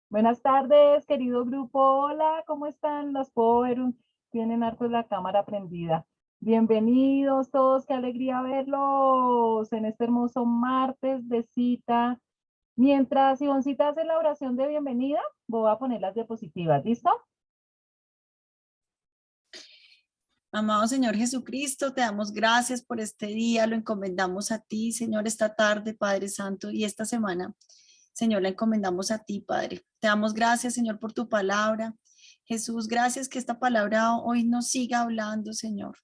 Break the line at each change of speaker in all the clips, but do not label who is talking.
Buenas tardes, querido grupo. Hola, ¿cómo están? Los puedo ver. Tienen harto la cámara prendida. Bienvenidos todos, qué alegría verlos en este hermoso martes de cita. Mientras Ivoncita hace la oración de bienvenida, voy a poner las diapositivas. ¿Listo?
Amado Señor Jesucristo, te damos gracias por este día, lo encomendamos a ti, Señor, esta tarde, Padre Santo, y esta semana, Señor, la encomendamos a ti, Padre. Te damos gracias, Señor, por tu palabra. Jesús, gracias que esta palabra hoy nos siga hablando, Señor,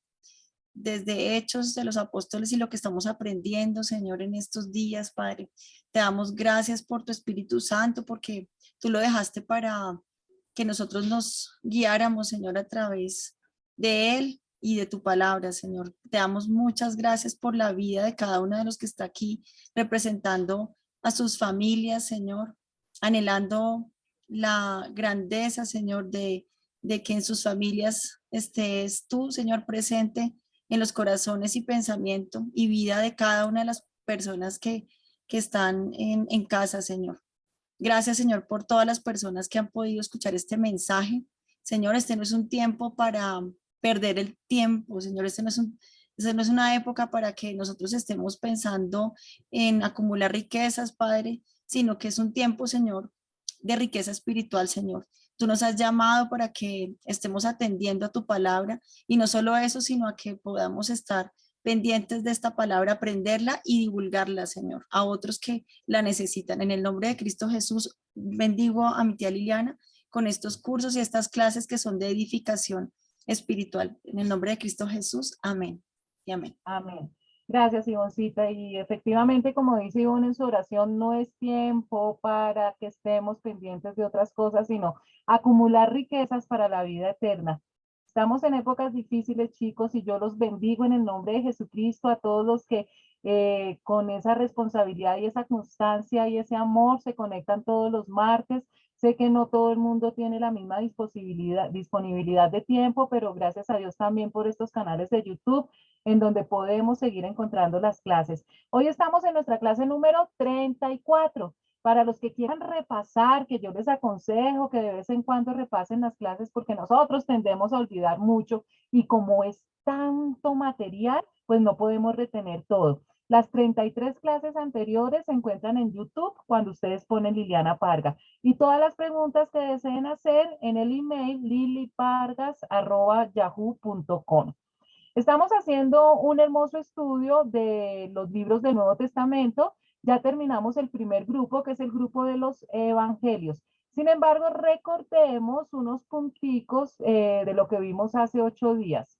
desde Hechos de los Apóstoles y lo que estamos aprendiendo, Señor, en estos días, Padre. Te damos gracias por tu Espíritu Santo, porque tú lo dejaste para que nosotros nos guiáramos, Señor, a través de Él y de tu palabra, Señor. Te damos muchas gracias por la vida de cada uno de los que está aquí representando a sus familias, Señor, anhelando la grandeza, Señor, de que en sus familias estés tú, Señor, presente en los corazones y pensamiento y vida de cada una de las personas que están en casa, Señor. Gracias, Señor, por todas las personas que han podido escuchar este mensaje. Señor, este no es un tiempo para perder el tiempo, Señor, este no es una época para que nosotros estemos pensando en acumular riquezas, Padre, sino que es un tiempo, Señor, de riqueza espiritual, Señor. Tú nos has llamado para que estemos atendiendo a tu palabra y no solo eso, sino a que podamos estar pendientes de esta palabra, aprenderla y divulgarla, Señor, a otros que la necesitan. En el nombre de Cristo Jesús, bendigo a mi tía Liliana con estos cursos y estas clases que son de edificación espiritual. En el nombre de Cristo Jesús, amén y amén.
Amén. Gracias, Ivoncita. Y efectivamente, como dice Ivonne en su oración, no es tiempo para que estemos pendientes de otras cosas, sino acumular riquezas para la vida eterna. Estamos en épocas difíciles, chicos, y yo los bendigo en el nombre de Jesucristo a todos los que con esa responsabilidad y esa constancia y ese amor se conectan todos los martes. Sé que no todo el mundo tiene la misma disponibilidad de tiempo, pero gracias a Dios también por estos canales de YouTube en donde podemos seguir encontrando las clases. Hoy estamos en nuestra clase número 34. Para los que quieran repasar, que yo les aconsejo que de vez en cuando repasen las clases porque nosotros tendemos a olvidar mucho y como es tanto material, pues no podemos retener todo. Las 33 clases anteriores se encuentran en YouTube cuando ustedes ponen Liliana Parga. Y todas las preguntas que deseen hacer en el email lilipargas@yahoo.com. Estamos haciendo un hermoso estudio de los libros del Nuevo Testamento. Ya terminamos el primer grupo, que es el grupo de los evangelios. Sin embargo, recortemos unos punticos de lo que vimos hace 8 días.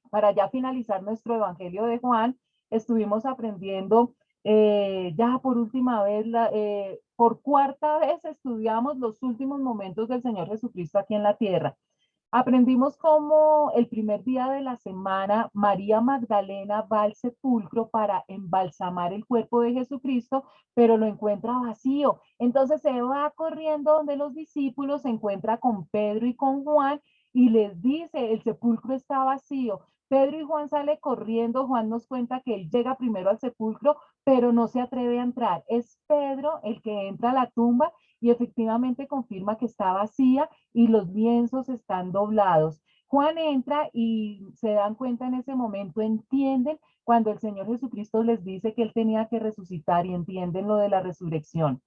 Para ya finalizar nuestro evangelio de Juan, estuvimos aprendiendo ya por última vez, por cuarta vez estudiamos los últimos momentos del Señor Jesucristo aquí en la tierra. Aprendimos cómo el primer día de la semana María Magdalena va al sepulcro para embalsamar el cuerpo de Jesucristo, pero lo encuentra vacío. Entonces se va corriendo donde los discípulos, se encuentra con Pedro y con Juan y les dice, el sepulcro está vacío. Pedro y Juan sale corriendo, Juan nos cuenta que él llega primero al sepulcro, pero no se atreve a entrar. Es Pedro el que entra a la tumba y efectivamente confirma que está vacía y los lienzos están doblados. Juan entra y se dan cuenta en ese momento, entienden cuando el Señor Jesucristo les dice que él tenía que resucitar y entienden lo de la resurrección.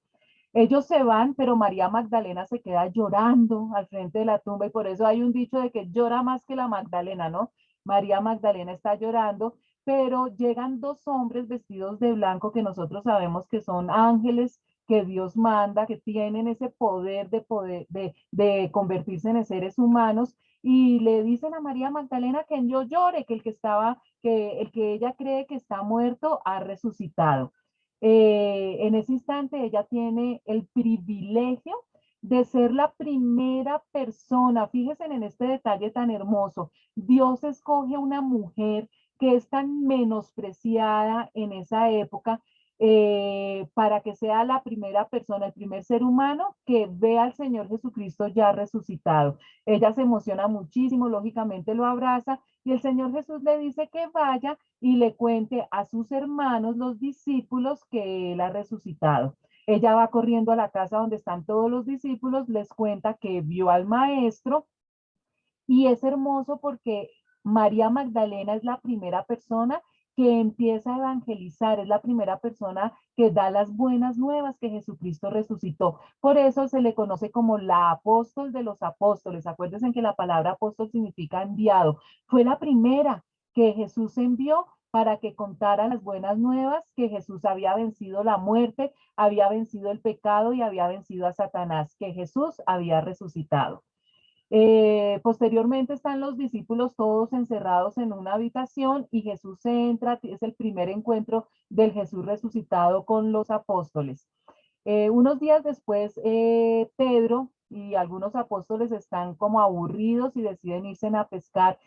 Ellos se van, pero María Magdalena se queda llorando al frente de la tumba y por eso hay un dicho de que llora más que la Magdalena, ¿no? María Magdalena está llorando, pero llegan dos hombres vestidos de blanco que nosotros sabemos que son ángeles que Dios manda, que tienen ese poder de convertirse en seres humanos y le dicen a María Magdalena que no llore, que el que ella cree que está muerto ha resucitado. En ese instante ella tiene el privilegio de ser la primera persona, fíjense en este detalle tan hermoso, Dios escoge una mujer que es tan menospreciada en esa época para que sea la primera persona, el primer ser humano que ve al Señor Jesucristo ya resucitado. Ella se emociona muchísimo, lógicamente lo abraza y el Señor Jesús le dice que vaya y le cuente a sus hermanos, los discípulos, que él ha resucitado. Ella va corriendo a la casa donde están todos los discípulos, les cuenta que vio al maestro y es hermoso porque María Magdalena es la primera persona que empieza a evangelizar, es la primera persona que da las buenas nuevas que Jesucristo resucitó. Por eso se le conoce como la apóstol de los apóstoles. Acuérdense que la palabra apóstol significa enviado. Fue la primera que Jesús envió para que contara las buenas nuevas, que Jesús había vencido la muerte, había vencido el pecado y había vencido a Satanás, que Jesús había resucitado. Posteriormente están los discípulos todos encerrados en una habitación y Jesús entra, es el primer encuentro del Jesús resucitado con los apóstoles. Unos días después, Pedro y algunos apóstoles están como aburridos y deciden irse a pescar.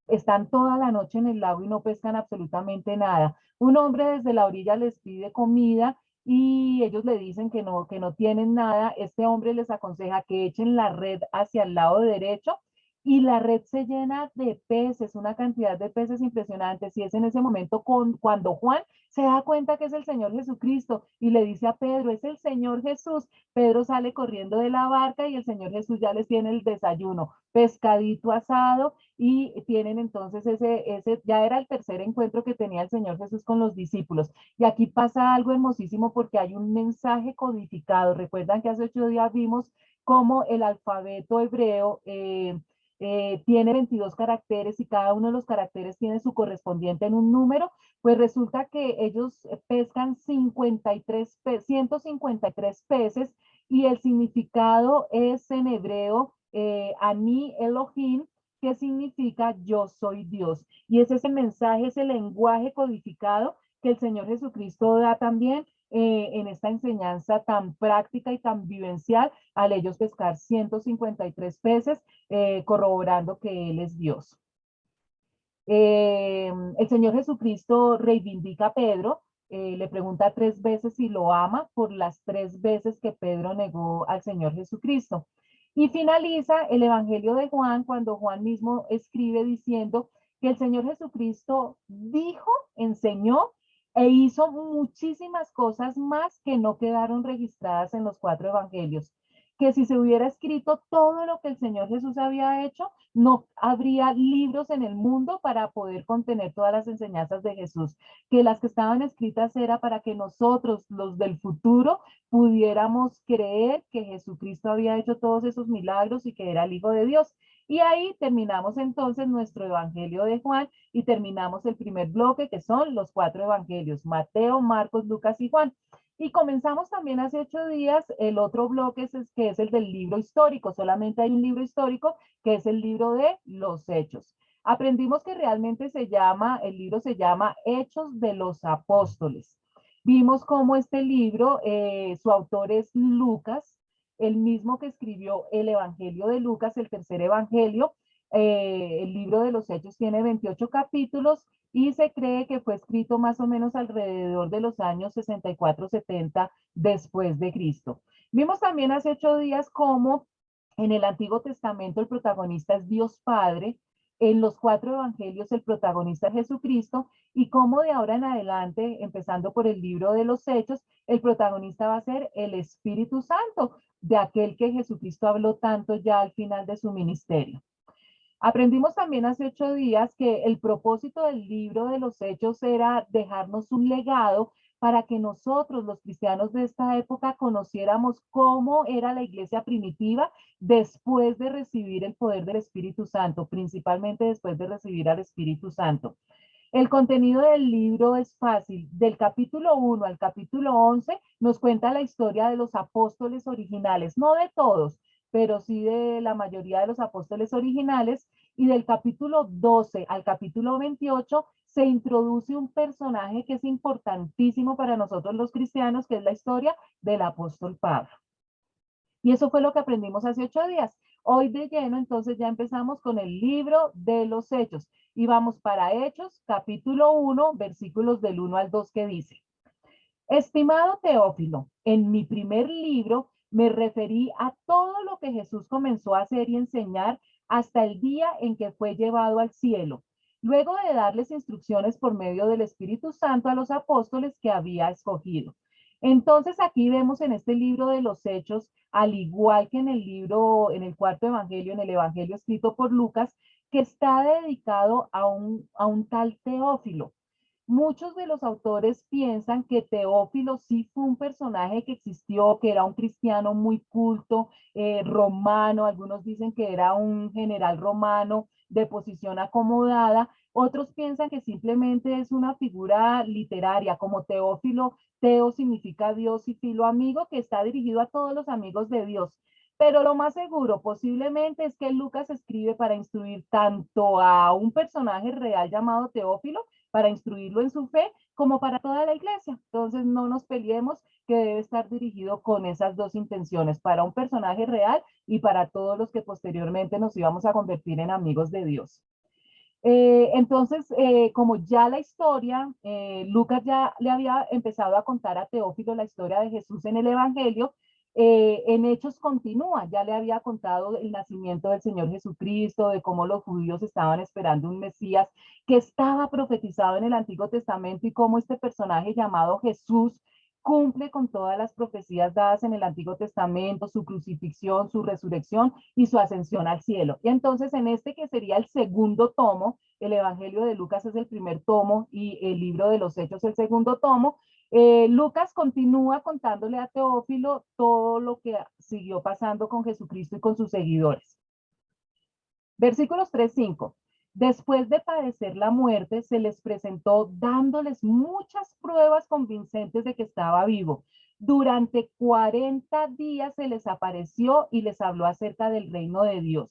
Están toda la noche en el lago y no pescan absolutamente nada. Un hombre desde la orilla les pide comida y ellos le dicen que no tienen nada. Este hombre les aconseja que echen la red hacia el lado derecho y la red se llena de peces, una cantidad de peces impresionantes. Y es en ese momento cuando Juan se da cuenta que es el Señor Jesucristo y le dice a Pedro, es el Señor Jesús. Pedro sale corriendo de la barca y el Señor Jesús ya les tiene el desayuno, pescadito asado, y tienen entonces ya era el tercer encuentro que tenía el Señor Jesús con los discípulos. Y aquí pasa algo hermosísimo porque hay un mensaje codificado. Recuerdan que hace 8 días vimos cómo el alfabeto hebreo tiene 22 caracteres y cada uno de los caracteres tiene su correspondiente en un número. Pues resulta que ellos pescan 153 peces y el significado es en hebreo Ani Elohim, que significa yo soy Dios. Y es ese mensaje, ese lenguaje codificado que el Señor Jesucristo da también en esta enseñanza tan práctica y tan vivencial al ellos pescar 153 peces, corroborando que Él es Dios. El Señor Jesucristo reivindica a Pedro, le pregunta 3 veces si lo ama por las 3 veces que Pedro negó al Señor Jesucristo. Y finaliza el Evangelio de Juan cuando Juan mismo escribe diciendo que el Señor Jesucristo dijo, enseñó e hizo muchísimas cosas más que no quedaron registradas en los 4 evangelios. Que si se hubiera escrito todo lo que el Señor Jesús había hecho, no habría libros en el mundo para poder contener todas las enseñanzas de Jesús, que las que estaban escritas era para que nosotros, los del futuro, pudiéramos creer que Jesucristo había hecho todos esos milagros y que era el Hijo de Dios. Y ahí terminamos entonces nuestro Evangelio de Juan y terminamos el primer bloque que son los 4 evangelios, Mateo, Marcos, Lucas y Juan. Y comenzamos también hace 8 días el otro bloque que es el del libro histórico. Solamente hay un libro histórico que es el libro de los Hechos. Aprendimos que realmente el libro se llama Hechos de los Apóstoles. Vimos cómo este libro, su autor es Lucas, el mismo que escribió el Evangelio de Lucas, el tercer evangelio. El libro de los Hechos tiene 28 capítulos y se cree que fue escrito más o menos alrededor de los años 64-70 después de Cristo. Vimos también hace 8 días cómo en el Antiguo Testamento el protagonista es Dios Padre, en los 4 evangelios el protagonista es Jesucristo y cómo de ahora en adelante, empezando por el libro de los Hechos, el protagonista va a ser el Espíritu Santo, de aquel que Jesucristo habló tanto ya al final de su ministerio. Aprendimos también hace 8 días que el propósito del libro de los Hechos era dejarnos un legado para que nosotros, los cristianos de esta época, conociéramos cómo era la iglesia primitiva después de recibir el poder del Espíritu Santo, principalmente después de recibir al Espíritu Santo. El contenido del libro es fácil. Del capítulo 1 al capítulo 11 nos cuenta la historia de los apóstoles originales, no de todos, pero sí de la mayoría de los apóstoles originales. Y del capítulo 12 al capítulo 28 se introduce un personaje que es importantísimo para nosotros los cristianos, que es la historia del apóstol Pablo. Y eso fue lo que aprendimos hace 8 días. Hoy de lleno, entonces ya empezamos con el libro de los Hechos. Y vamos para Hechos, capítulo 1, versículos del 1 al 2 que dice: Estimado Teófilo, en mi primer libro me referí a todo lo que Jesús comenzó a hacer y enseñar hasta el día en que fue llevado al cielo, luego de darles instrucciones por medio del Espíritu Santo a los apóstoles que había escogido. Entonces aquí vemos en este libro de los Hechos, al igual que en el libro, en el cuarto evangelio, en el evangelio escrito por Lucas, que está dedicado a un tal Teófilo. Muchos de los autores piensan que Teófilo sí fue un personaje que existió, que era un cristiano muy culto, romano, algunos dicen que era un general romano de posición acomodada, otros piensan que simplemente es una figura literaria, como Teófilo, Teo significa Dios y filo amigo, que está dirigido a todos los amigos de Dios. Pero lo más seguro posiblemente es que Lucas escribe para instruir tanto a un personaje real llamado Teófilo, para instruirlo en su fe, como para toda la iglesia. Entonces no nos peleemos, que debe estar dirigido con esas dos intenciones, para un personaje real y para todos los que posteriormente nos íbamos a convertir en amigos de Dios. Entonces, como ya la historia, Lucas ya le había empezado a contar a Teófilo la historia de Jesús en el Evangelio, en Hechos continúa, ya le había contado el nacimiento del Señor Jesucristo, de cómo los judíos estaban esperando un Mesías que estaba profetizado en el Antiguo Testamento y cómo este personaje llamado Jesús cumple con todas las profecías dadas en el Antiguo Testamento, su crucifixión, su resurrección y su ascensión al cielo. Y entonces en este que sería el segundo tomo, el Evangelio de Lucas es el primer tomo y el libro de los Hechos el segundo tomo, Lucas continúa contándole a Teófilo todo lo que siguió pasando con Jesucristo y con sus seguidores. Versículos 3-5. Después de padecer la muerte, se les presentó dándoles muchas pruebas convincentes de que estaba vivo. Durante 40 días se les apareció y les habló acerca del reino de Dios.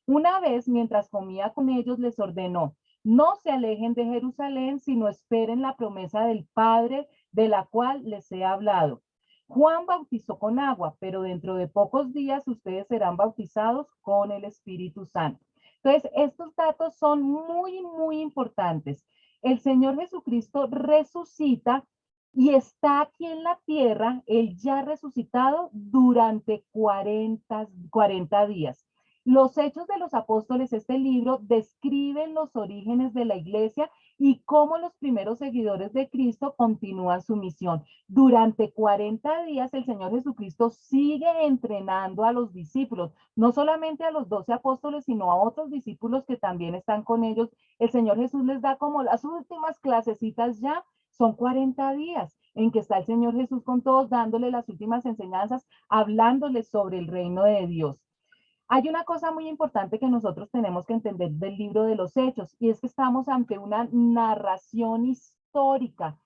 Una vez, mientras comía con ellos, les ordenó, no se alejen de Jerusalén, sino esperen la promesa del Padre, de la cual les he hablado. Juan bautizó con agua, pero dentro de pocos días ustedes serán bautizados con el Espíritu Santo. Entonces, estos datos son muy, muy importantes. El Señor Jesucristo resucita y está aquí en la tierra, Él ya resucitado durante 40 días. Los Hechos de los Apóstoles, este libro, describen los orígenes de la iglesia y cómo los primeros seguidores de Cristo continúan su misión. Durante 40 días el Señor Jesucristo sigue entrenando a los discípulos, no solamente a los 12 apóstoles, sino a otros discípulos que también están con ellos. El Señor Jesús les da como las últimas clasecitas ya, son 40 días en que está el Señor Jesús con todos, dándole las últimas enseñanzas, hablándoles sobre el reino de Dios. Hay una cosa muy importante que nosotros tenemos que entender del libro de los Hechos, y es que estamos ante una narración histórica.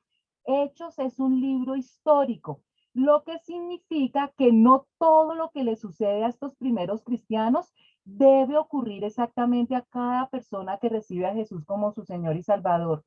Hechos es un libro histórico, lo que significa que no todo lo que le sucede a estos primeros cristianos debe ocurrir exactamente a cada persona que recibe a Jesús como su Señor y Salvador.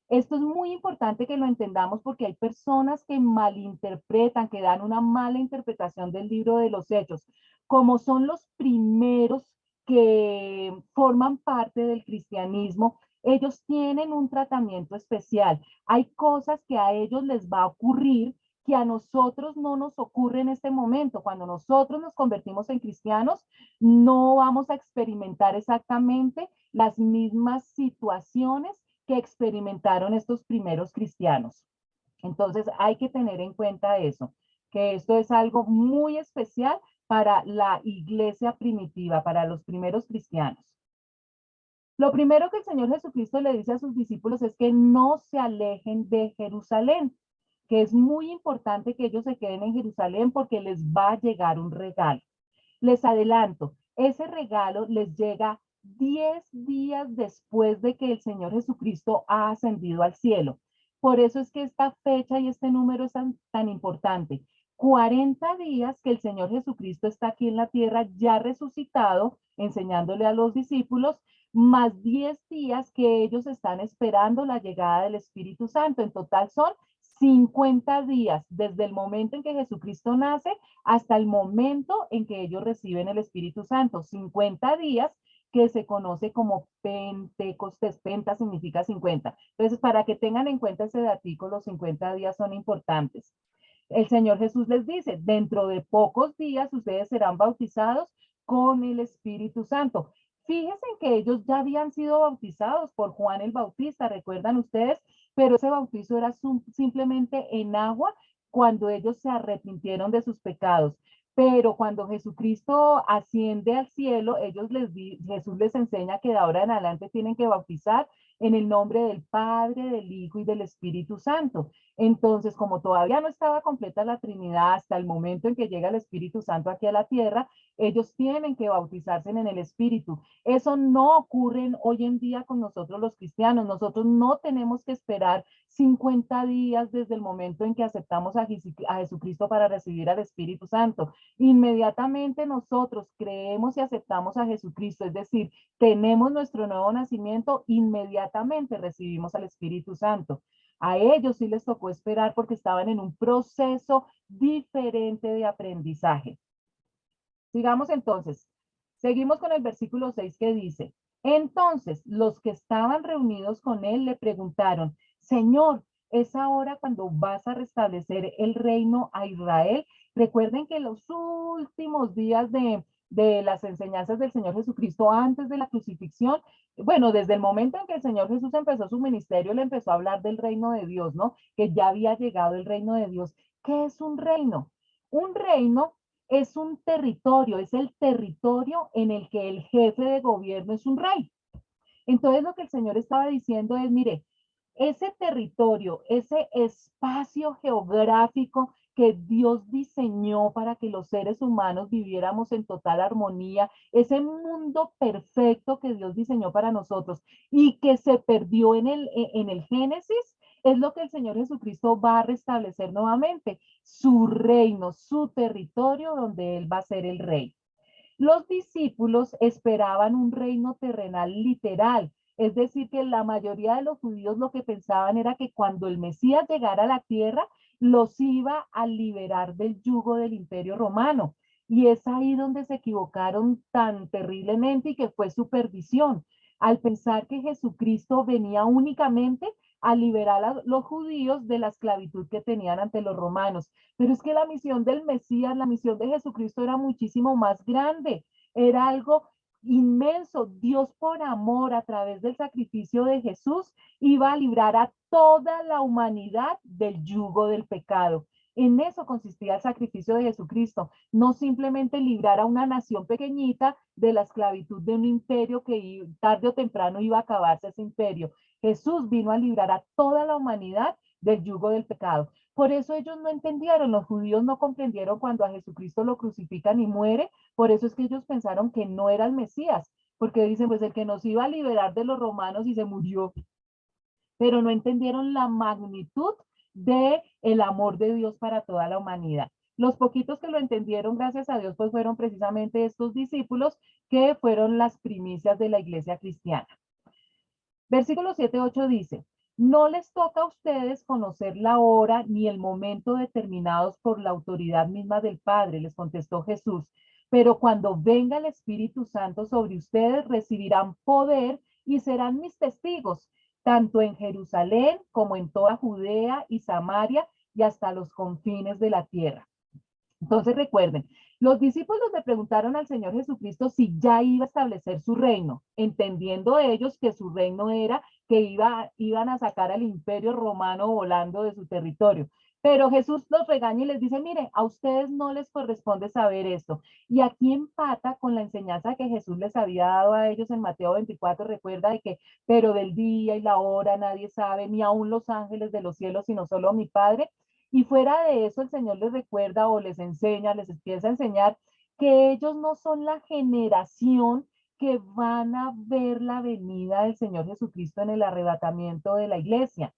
Esto es muy importante que lo entendamos porque hay personas que malinterpretan, que dan una mala interpretación del libro de los Hechos, como son los primeros que forman parte del cristianismo. Ellos tienen un tratamiento especial. Hay cosas que a ellos les va a ocurrir que a nosotros no nos ocurre en este momento. Cuando nosotros nos convertimos en cristianos, no vamos a experimentar exactamente las mismas situaciones que experimentaron estos primeros cristianos. Entonces hay que tener en cuenta eso, que esto es algo muy especial para la iglesia primitiva, para los primeros cristianos. Lo primero que el Señor Jesucristo le dice a sus discípulos es que no se alejen de Jerusalén, que es muy importante que ellos se queden en Jerusalén porque les va a llegar un regalo. Les adelanto, ese regalo les llega 10 días después de que el Señor Jesucristo ha ascendido al cielo. Por eso es que esta fecha y este número es tan importante. 40 días que el Señor Jesucristo está aquí en la tierra ya resucitado, enseñándole a los discípulos, más 10 días que ellos están esperando la llegada del Espíritu Santo. En total son 50 días desde el momento en que Jesucristo nace hasta el momento en que ellos reciben el Espíritu Santo. 50 días que se conoce como Pentecostés. Penta significa 50. Entonces, para que tengan en cuenta ese datico, los 50 días son importantes. El Señor Jesús les dice, dentro de pocos días ustedes serán bautizados con el Espíritu Santo. Fíjense que ellos ya habían sido bautizados por Juan el Bautista, recuerdan ustedes, pero ese bautizo era simplemente en agua, cuando ellos se arrepintieron de sus pecados. Pero cuando Jesucristo asciende al cielo, Jesús les enseña que de ahora en adelante tienen que bautizar en el nombre del Padre, del Hijo y del Espíritu Santo. Entonces, como todavía no estaba completa la Trinidad hasta el momento en que llega el Espíritu Santo aquí a la tierra, ellos tienen que bautizarse en el Espíritu. Eso no ocurre hoy en día con nosotros los cristianos. Nosotros no tenemos que esperar 50 días desde el momento en que aceptamos a Jesucristo para recibir al Espíritu Santo. Inmediatamente nosotros creemos y aceptamos a Jesucristo, es decir, tenemos nuestro nuevo nacimiento, inmediatamente recibimos al Espíritu Santo. A ellos sí les tocó esperar porque estaban en un proceso diferente de aprendizaje. Sigamos entonces. Seguimos con el versículo 6 que dice, entonces los que estaban reunidos con él le preguntaron, Señor, ¿es ahora cuando vas a restablecer el reino a Israel? Recuerden que los últimos días de las enseñanzas del Señor Jesucristo antes de la crucifixión, bueno, desde el momento en que el Señor Jesús empezó su ministerio, le empezó a hablar del reino de Dios, ¿no? Que ya había llegado el reino de Dios. ¿Qué es un reino? Un reino es un territorio, es el territorio en el que el jefe de gobierno es un rey. Entonces lo que el Señor estaba diciendo es, mire, ese territorio, ese espacio geográfico que Dios diseñó para que los seres humanos viviéramos en total armonía, ese mundo perfecto que Dios diseñó para nosotros y que se perdió en el Génesis, es lo que el Señor Jesucristo va a restablecer nuevamente, su reino, su territorio donde Él va a ser el rey. Los discípulos esperaban un reino terrenal literal, es decir, que la mayoría de los judíos lo que pensaban era que cuando el Mesías llegara a la tierra, los iba a liberar del yugo del imperio romano. Y es ahí donde se equivocaron tan terriblemente y que fue su perdición, al pensar que Jesucristo venía únicamente a liberar a los judíos de la esclavitud que tenían ante los romanos. Pero es que la misión del Mesías, la misión de Jesucristo era muchísimo más grande, era algo inmenso. Dios por amor a través del sacrificio de Jesús iba a librar a toda la humanidad del yugo del pecado. En eso consistía el sacrificio de Jesucristo, no simplemente librar a una nación pequeñita de la esclavitud de un imperio que tarde o temprano iba a acabarse ese imperio. Jesús vino a librar a toda la humanidad del yugo del pecado. Por eso ellos no entendieron, los judíos no comprendieron cuando a Jesucristo lo crucifican y muere, por eso es que ellos pensaron que no era el Mesías, porque dicen, pues el que nos iba a liberar de los romanos y se murió, pero no entendieron la magnitud de el amor de Dios para toda la humanidad. Los poquitos que lo entendieron, gracias a Dios, pues fueron precisamente estos discípulos que fueron las primicias de la iglesia cristiana. Versículo 7-8 dice, no les toca a ustedes conocer la hora ni el momento determinados por la autoridad misma del Padre, les contestó Jesús, pero cuando venga el Espíritu Santo sobre ustedes recibirán poder y serán mis testigos, tanto en Jerusalén como en toda Judea y Samaria y hasta los confines de la tierra. Entonces recuerden, los discípulos le preguntaron al Señor Jesucristo si ya iba a establecer su reino, entendiendo ellos que su reino era que iban a sacar al imperio romano volando de su territorio. Pero Jesús los regaña y les dice, mire, a ustedes no les corresponde saber esto. Y aquí empata con la enseñanza que Jesús les había dado a ellos en Mateo 24, recuerda de que, pero del día y la hora nadie sabe, ni aun los ángeles de los cielos, sino solo mi Padre. Y fuera de eso, el Señor les recuerda o les enseña, les empieza a enseñar que ellos no son la generación que van a ver la venida del Señor Jesucristo en el arrebatamiento de la iglesia.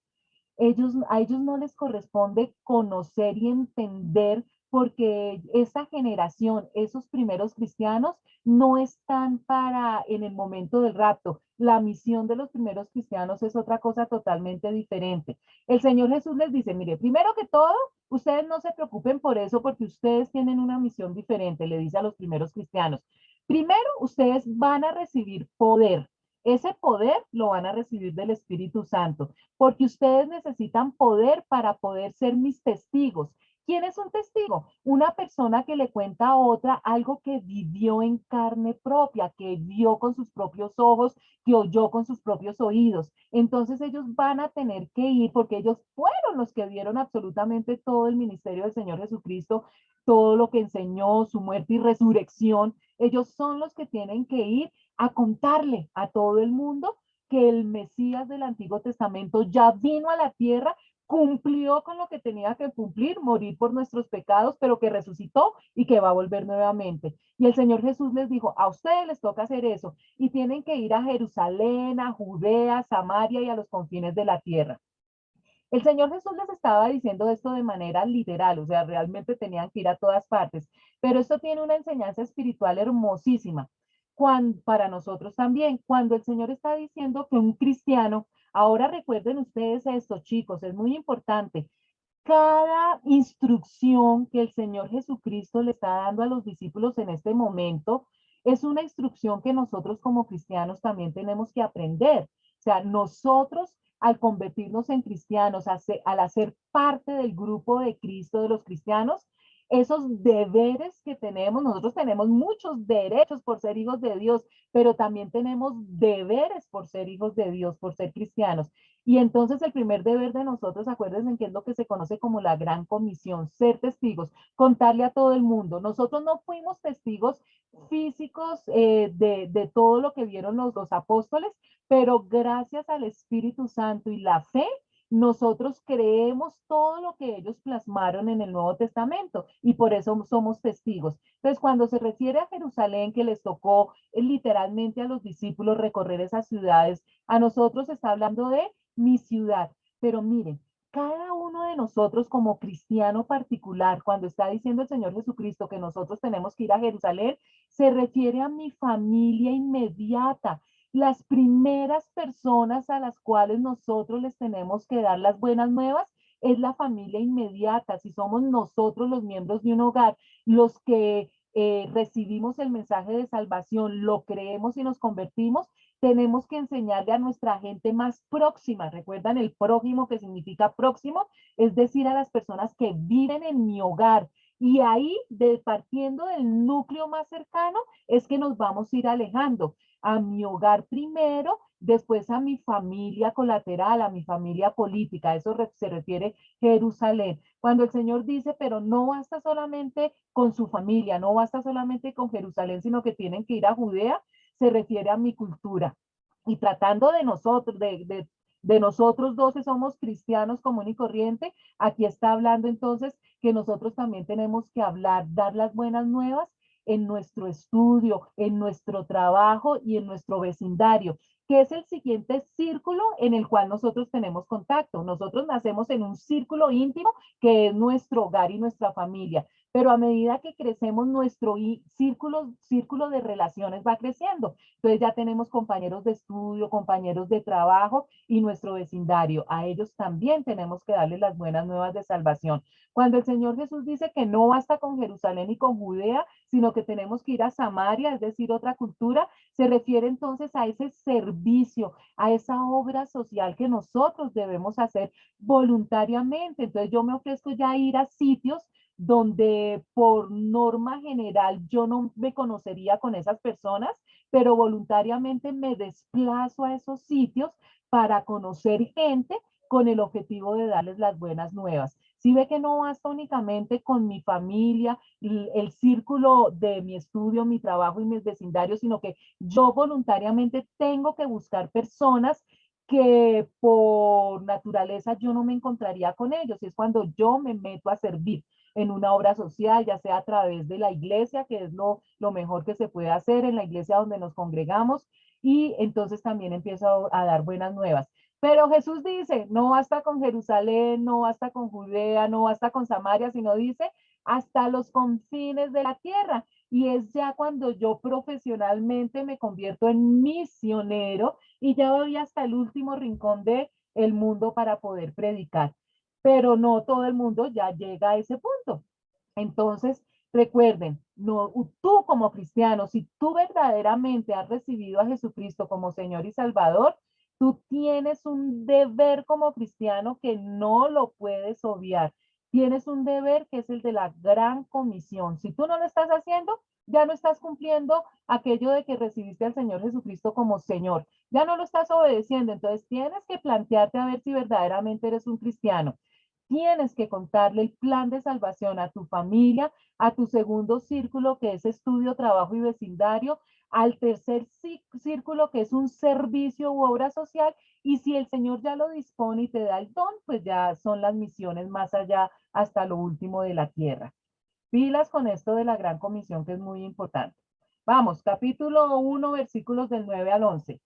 A ellos no les corresponde conocer y entender porque esa generación, esos primeros cristianos, no están para en el momento del rapto. La misión de los primeros cristianos es otra cosa totalmente diferente. El Señor Jesús les dice, mire, primero que todo, ustedes no se preocupen por eso porque ustedes tienen una misión diferente, le dice a los primeros cristianos. Primero, ustedes van a recibir poder. Ese poder lo van a recibir del Espíritu Santo, porque ustedes necesitan poder para poder ser mis testigos. ¿Quién es un testigo? Una persona que le cuenta a otra algo que vivió en carne propia, que vio con sus propios ojos, que oyó con sus propios oídos. Entonces ellos van a tener que ir porque ellos fueron los que vieron absolutamente todo el ministerio del Señor Jesucristo, todo lo que enseñó, su muerte y resurrección. Ellos son los que tienen que ir a contarle a todo el mundo que el Mesías del Antiguo Testamento ya vino a la tierra, cumplió con lo que tenía que cumplir, morir por nuestros pecados, pero que resucitó y que va a volver nuevamente. Y el Señor Jesús les dijo, a ustedes les toca hacer eso y tienen que ir a Jerusalén, a Judea, Samaria y a los confines de la tierra. El Señor Jesús les estaba diciendo esto de manera literal, o sea, realmente tenían que ir a todas partes, pero esto tiene una enseñanza espiritual hermosísima para nosotros también. Cuando el Señor está diciendo que un cristiano, ahora recuerden ustedes esto, chicos, es muy importante, cada instrucción que el Señor Jesucristo le está dando a los discípulos en este momento es una instrucción que nosotros como cristianos también tenemos que aprender. O sea, nosotros al convertirnos en cristianos, al hacer parte del grupo de Cristo, de los cristianos, esos deberes que tenemos, nosotros tenemos muchos derechos por ser hijos de Dios, pero también tenemos deberes por ser hijos de Dios, por ser cristianos. Y entonces el primer deber de nosotros, acuérdense que es lo que se conoce como la gran comisión, ser testigos, contarle a todo el mundo. Nosotros no fuimos testigos físicos de todo lo que vieron los apóstoles, pero gracias al Espíritu Santo y la fe, nosotros creemos todo lo que ellos plasmaron en el Nuevo Testamento y por eso somos testigos. Entonces, cuando se refiere a Jerusalén, que les tocó literalmente a los discípulos recorrer esas ciudades, a nosotros está hablando de mi ciudad. Pero miren, cada uno de nosotros como cristiano particular, cuando está diciendo el Señor Jesucristo que nosotros tenemos que ir a Jerusalén, se refiere a mi familia inmediata, las primeras personas a las cuales nosotros les tenemos que dar las buenas nuevas es la familia inmediata. Si somos nosotros los miembros de un hogar, los que recibimos el mensaje de salvación, lo creemos y nos convertimos, tenemos que enseñarle a nuestra gente más próxima. ¿Recuerdan el prójimo que significa próximo? Es decir, a las personas que viven en mi hogar. Y ahí, partiendo del núcleo más cercano, es que nos vamos a ir alejando a mi hogar primero, después a mi familia colateral, a mi familia política. Eso se refiere Jerusalén. Cuando el Señor dice, pero no basta solamente con su familia, no basta solamente con Jerusalén, sino que tienen que ir a Judea, se refiere a mi cultura. Y tratando de nosotros, de nosotros dos que somos cristianos común y corriente, aquí está hablando entonces que nosotros también tenemos que hablar, dar las buenas nuevas en nuestro estudio, en nuestro trabajo y en nuestro vecindario, que es el siguiente círculo en el cual nosotros tenemos contacto. Nosotros nacemos en un círculo íntimo que es nuestro hogar y nuestra familia, pero a medida que crecemos nuestro círculo de relaciones va creciendo. Entonces ya tenemos compañeros de estudio, compañeros de trabajo y nuestro vecindario. A ellos también tenemos que darles las buenas nuevas de salvación. Cuando el Señor Jesús dice que no basta con Jerusalén y con Judea, sino que tenemos que ir a Samaria, es decir, otra cultura, se refiere entonces a ese servicio, a esa obra social que nosotros debemos hacer voluntariamente. Entonces yo me ofrezco ya a ir a sitios donde por norma general yo no me conocería con esas personas, pero voluntariamente me desplazo a esos sitios para conocer gente con el objetivo de darles las buenas nuevas. Si ve que no basta únicamente con mi familia, el círculo de mi estudio, mi trabajo y mis vecindarios, sino que yo voluntariamente tengo que buscar personas que por naturaleza yo no me encontraría con ellos. Y es cuando yo me meto a servir en una obra social, ya sea a través de la iglesia, que es lo mejor que se puede hacer en la iglesia donde nos congregamos, y entonces también empiezo a dar buenas nuevas. Pero Jesús dice, no basta con Jerusalén, no basta con Judea, no basta con Samaria, sino dice hasta los confines de la tierra. Y es ya cuando yo profesionalmente me convierto en misionero y ya voy hasta el último rincón del mundo para poder predicar. Pero no todo el mundo ya llega a ese punto. Entonces, recuerden, no, tú como cristiano, si tú verdaderamente has recibido a Jesucristo como Señor y Salvador, tú tienes un deber como cristiano que no lo puedes obviar. Tienes un deber que es el de la gran comisión. Si tú no lo estás haciendo, ya no estás cumpliendo aquello de que recibiste al Señor Jesucristo como Señor. Ya no lo estás obedeciendo. Entonces tienes que plantearte a ver si verdaderamente eres un cristiano. Tienes que contarle el plan de salvación a tu familia, a tu segundo círculo, que es estudio, trabajo y vecindario, al tercer círculo, que es un servicio u obra social, y si el Señor ya lo dispone y te da el don, pues ya son las misiones más allá hasta lo último de la tierra. Pilas con esto de la gran comisión, que es muy importante. Vamos, capítulo 1, versículos del 9 al 11.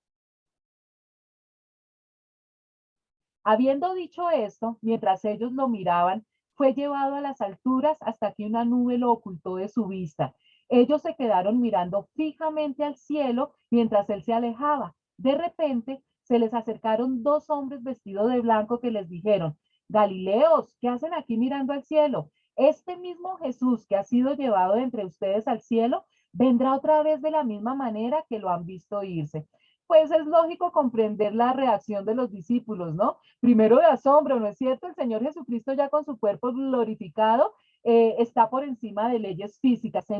Habiendo dicho esto, mientras ellos lo miraban, fue llevado a las alturas hasta que una nube lo ocultó de su vista. Ellos se quedaron mirando fijamente al cielo mientras él se alejaba. De repente se les acercaron dos hombres vestidos de blanco que les dijeron: Galileos, ¿qué hacen aquí mirando al cielo? Este mismo Jesús que ha sido llevado de entre ustedes al cielo vendrá otra vez de la misma manera que lo han visto irse. Pues es lógico comprender la reacción de los discípulos, ¿no? Primero de asombro, ¿no es cierto? El Señor Jesucristo ya con su cuerpo glorificado está por encima de leyes físicas, se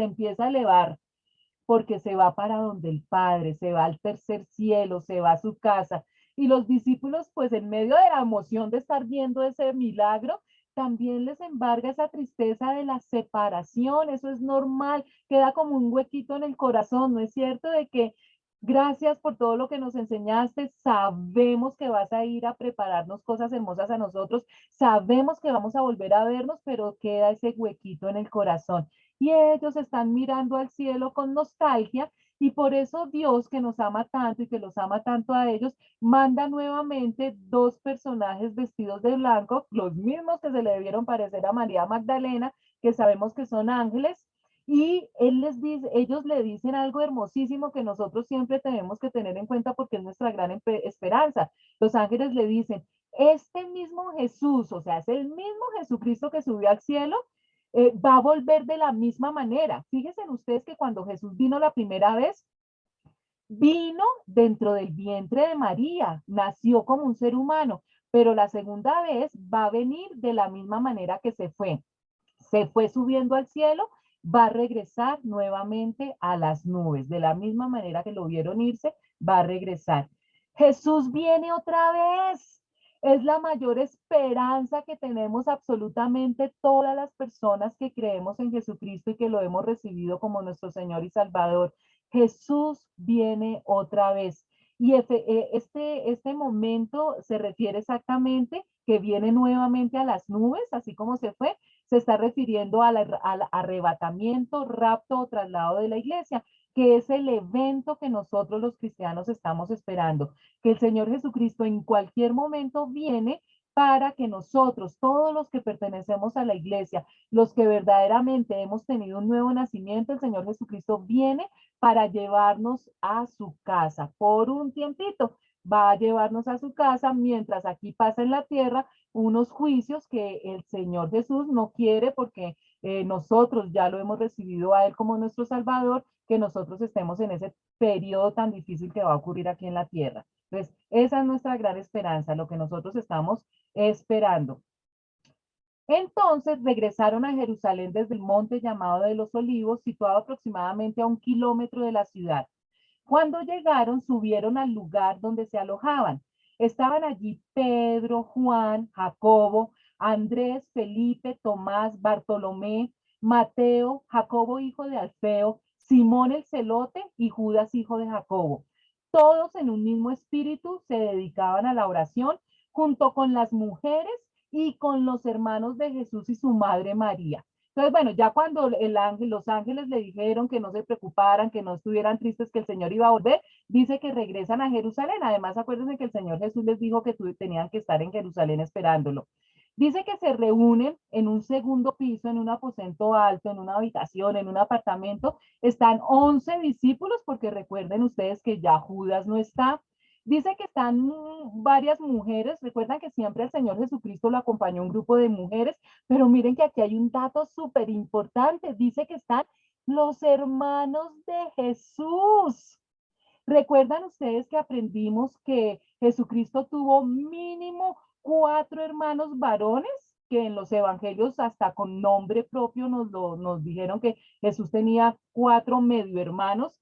empieza a elevar porque se va para donde el Padre, se va al tercer cielo, se va a su casa. Y los discípulos, pues en medio de la emoción de estar viendo ese milagro, también les embarga esa tristeza de la separación, eso es normal, queda como un huequito en el corazón, ¿no es cierto? De que gracias por todo lo que nos enseñaste, sabemos que vas a ir a prepararnos cosas hermosas a nosotros, sabemos que vamos a volver a vernos, pero queda ese huequito en el corazón y ellos están mirando al cielo con nostalgia y por eso Dios, que nos ama tanto y que los ama tanto a ellos, manda nuevamente dos personajes vestidos de blanco, los mismos que se le debieron parecer a María Magdalena, que sabemos que son ángeles, y él les dice, ellos le dicen algo hermosísimo que nosotros siempre tenemos que tener en cuenta porque es nuestra gran esperanza. Los ángeles le dicen, este mismo Jesús, o sea, es el mismo Jesucristo que subió al cielo, va a volver de la misma manera. Fíjense ustedes que cuando Jesús vino la primera vez, vino dentro del vientre de María, nació como un ser humano, pero la segunda vez va a venir de la misma manera que se fue subiendo al cielo, va a regresar nuevamente a las nubes, de la misma manera que lo vieron irse, va a regresar. Jesús viene otra vez. Es la mayor esperanza que tenemos absolutamente todas las personas que creemos en Jesucristo y que lo hemos recibido como nuestro Señor y Salvador. Jesús viene otra vez. Y este momento se refiere exactamente que viene nuevamente a las nubes, así como se está refiriendo al arrebatamiento, rapto o traslado de la iglesia, que es el evento que nosotros los cristianos estamos esperando, que el Señor Jesucristo en cualquier momento viene para que nosotros, todos los que pertenecemos a la iglesia, los que verdaderamente hemos tenido un nuevo nacimiento, el Señor Jesucristo viene para llevarnos a su casa por un tiempito. Va a llevarnos a su casa mientras aquí pasa en la tierra unos juicios que el Señor Jesús no quiere porque nosotros ya lo hemos recibido a Él como nuestro Salvador, que nosotros estemos en ese periodo tan difícil que va a ocurrir aquí en la tierra. Entonces, esa es nuestra gran esperanza, lo que nosotros estamos esperando. Entonces regresaron a Jerusalén desde el monte llamado de los Olivos, situado aproximadamente a 1 kilómetro de la ciudad. Cuando llegaron, subieron al lugar donde se alojaban. Estaban allí Pedro, Juan, Jacobo, Andrés, Felipe, Tomás, Bartolomé, Mateo, Jacobo hijo de Alfeo, Simón el celote y Judas hijo de Jacobo. Todos en un mismo espíritu se dedicaban a la oración junto con las mujeres y con los hermanos de Jesús y su madre María. Entonces, bueno, ya cuando los ángeles le dijeron que no se preocuparan, que no estuvieran tristes, que el Señor iba a volver, dice que regresan a Jerusalén. Además, acuérdense que el Señor Jesús les dijo que tenían que estar en Jerusalén esperándolo. Dice que se reúnen en un segundo piso, en un aposento alto, en una habitación, en un apartamento. Están 11 discípulos, porque recuerden ustedes que ya Judas no está. Dice que están varias mujeres. Recuerdan que siempre el Señor Jesucristo lo acompañó un grupo de mujeres, pero miren que aquí hay un dato súper importante. Dice que están los hermanos de Jesús. ¿Recuerdan ustedes que aprendimos que Jesucristo tuvo mínimo 4 hermanos varones que en los evangelios hasta con nombre propio nos dijeron que Jesús tenía 4 medio hermanos,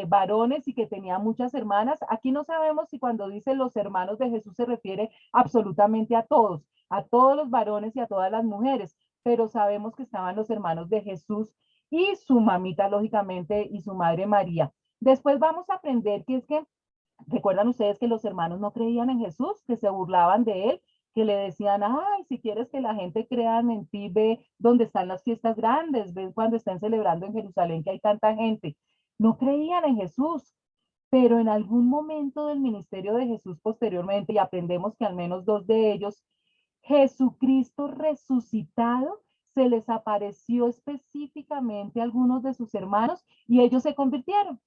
varones, y que tenía muchas hermanas. Aquí no sabemos si cuando dice los hermanos de Jesús se refiere absolutamente a todos los varones y a todas las mujeres, pero sabemos que estaban los hermanos de Jesús y su mamita, lógicamente, y su madre María. Después vamos a aprender que es que, recuerdan ustedes que los hermanos no creían en Jesús, que se burlaban de él, que le decían, ay, si quieres que la gente crea en ti, ve dónde están las fiestas grandes, ve cuando estén celebrando en Jerusalén que hay tanta gente. No creían en Jesús, pero en algún momento del ministerio de Jesús posteriormente, y aprendemos que al menos 2 de ellos, Jesucristo resucitado, se les apareció específicamente a algunos de sus hermanos y ellos se convirtieron.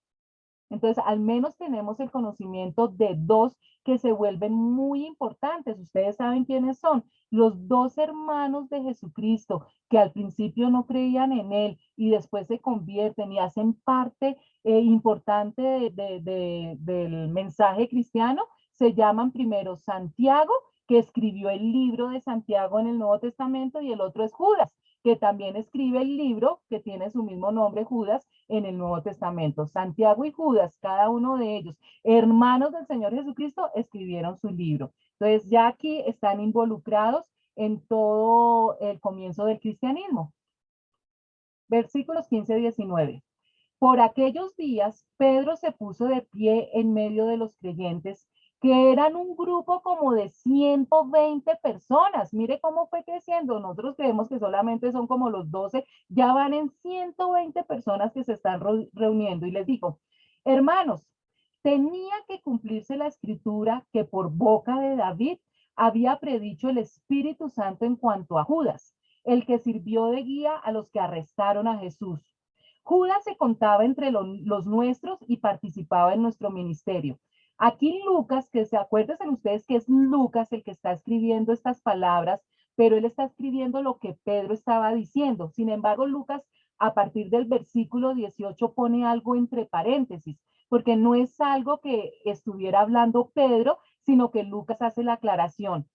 Entonces, al menos tenemos el conocimiento de 2 que se vuelven muy importantes. Ustedes saben quiénes son. Los 2 hermanos de Jesucristo, que al principio no creían en él y después se convierten y hacen parte importante del mensaje cristiano, se llaman primero Santiago, que escribió el libro de Santiago en el Nuevo Testamento, y el otro es Judas, que también escribe el libro que tiene su mismo nombre, Judas, en el Nuevo Testamento. Santiago y Judas, cada uno de ellos, hermanos del Señor Jesucristo, escribieron su libro. Entonces ya aquí están involucrados en todo el comienzo del cristianismo. Versículos 15-19. Por aquellos días, Pedro se puso de pie en medio de los creyentes, que eran un grupo como de 120 personas. Mire cómo fue creciendo. Nosotros creemos que solamente son como los 12, ya van en 120 personas que se están reuniendo. Y les dijo, hermanos, tenía que cumplirse la escritura que por boca de David había predicho el Espíritu Santo en cuanto a Judas, el que sirvió de guía a los que arrestaron a Jesús. Judas se contaba entre los nuestros y participaba en nuestro ministerio. Aquí Lucas, que se acuerden ustedes que es Lucas el que está escribiendo estas palabras, pero él está escribiendo lo que Pedro estaba diciendo. Sin embargo, Lucas, a partir del versículo 18, pone algo entre paréntesis, porque no es algo que estuviera hablando Pedro, sino que Lucas hace la aclaración.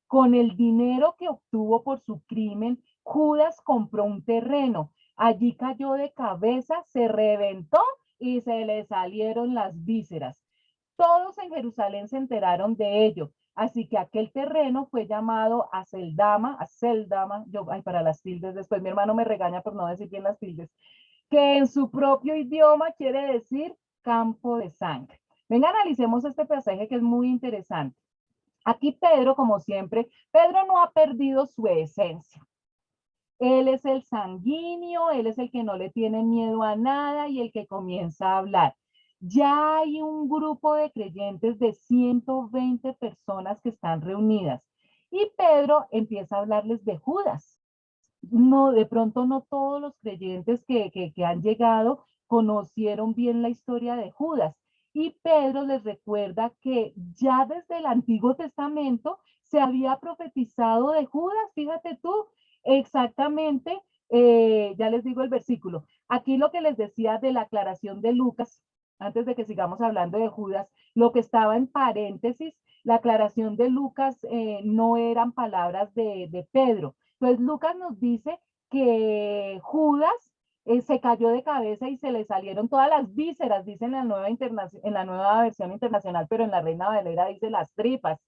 Con el dinero que obtuvo por su crimen, Judas compró un terreno. Allí cayó de cabeza, se reventó y se le salieron las vísceras. Todos en Jerusalén se enteraron de ello. Así que aquel terreno fue llamado Aceldama, para las tildes, después mi hermano me regaña por no decir bien las tildes, que en su propio idioma quiere decir campo de sangre. Venga, analicemos este pasaje que es muy interesante. Aquí Pedro, como siempre, Pedro no ha perdido su esencia. Él es el sanguíneo, él es el que no le tiene miedo a nada y el que comienza a hablar. Ya hay un grupo de creyentes de 120 personas que están reunidas. Y Pedro empieza a hablarles de Judas. No, de pronto no todos los creyentes que han llegado conocieron bien la historia de Judas. Y Pedro les recuerda que ya desde el Antiguo Testamento se había profetizado de Judas, fíjate tú, exactamente, ya les digo el versículo. Aquí lo que les decía de la aclaración de Lucas, antes de que sigamos hablando de Judas, lo que estaba en paréntesis, la aclaración de Lucas no eran palabras de Pedro. Entonces Lucas nos dice que Judas se cayó de cabeza y se le salieron todas las vísceras, dice en la nueva versión internacional, pero en la Reina Valera dice las tripas.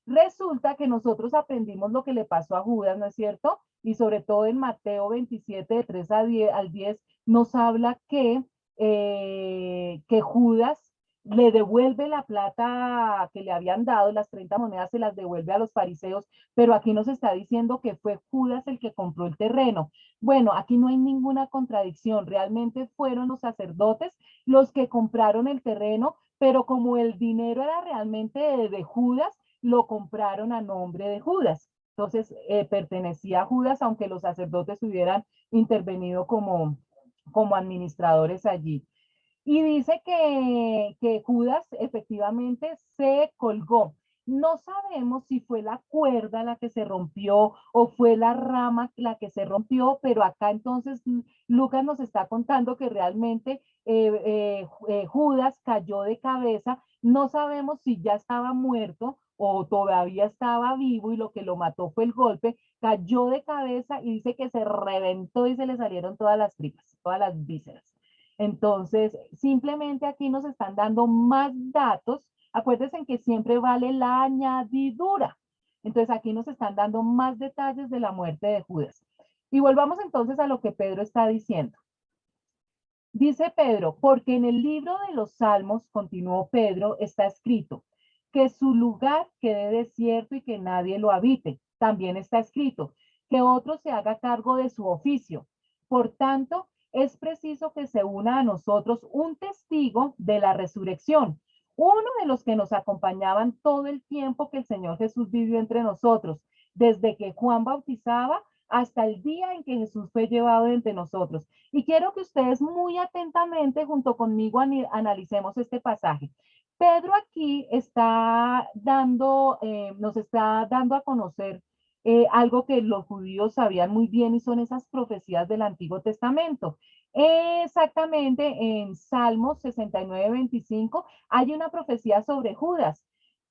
Resulta que nosotros aprendimos lo que le pasó a Judas, ¿no es cierto? Y sobre todo en Mateo 27, de 3 al 10, nos habla que Judas le devuelve la plata que le habían dado, las 30 monedas se las devuelve a los fariseos, pero aquí nos está diciendo que fue Judas el que compró el terreno. Bueno, aquí no hay ninguna contradicción, realmente fueron los sacerdotes los que compraron el terreno, pero como el dinero era realmente de Judas, lo compraron a nombre de Judas. Entonces, pertenecía a Judas, aunque los sacerdotes hubieran intervenido como administradores allí. Y dice que Judas efectivamente se colgó. No sabemos si fue la cuerda la que se rompió o fue la rama la que se rompió, pero acá entonces Lucas nos está contando que realmente Judas cayó de cabeza. No sabemos si ya estaba muerto o todavía estaba vivo y lo que lo mató fue el golpe, cayó de cabeza y dice que se reventó y se le salieron todas las tripas, todas las vísceras. Entonces, simplemente aquí nos están dando más datos. Acuérdense que siempre vale la añadidura. Entonces, aquí nos están dando más detalles de la muerte de Judas. Y volvamos entonces a lo que Pedro está diciendo. Dice Pedro, porque en el libro de los Salmos, continuó Pedro, está escrito, que su lugar quede desierto y que nadie lo habite. También está escrito, que otro se haga cargo de su oficio. Por tanto, es preciso que se una a nosotros un testigo de la resurrección, uno de los que nos acompañaban todo el tiempo que el Señor Jesús vivió entre nosotros, desde que Juan bautizaba hasta el día en que Jesús fue llevado entre nosotros. Y quiero que ustedes muy atentamente junto conmigo analicemos este pasaje. Pedro aquí está dando, nos está dando a conocer algo que los judíos sabían muy bien y son esas profecías del Antiguo Testamento. Exactamente en Salmos 69:25 hay una profecía sobre Judas.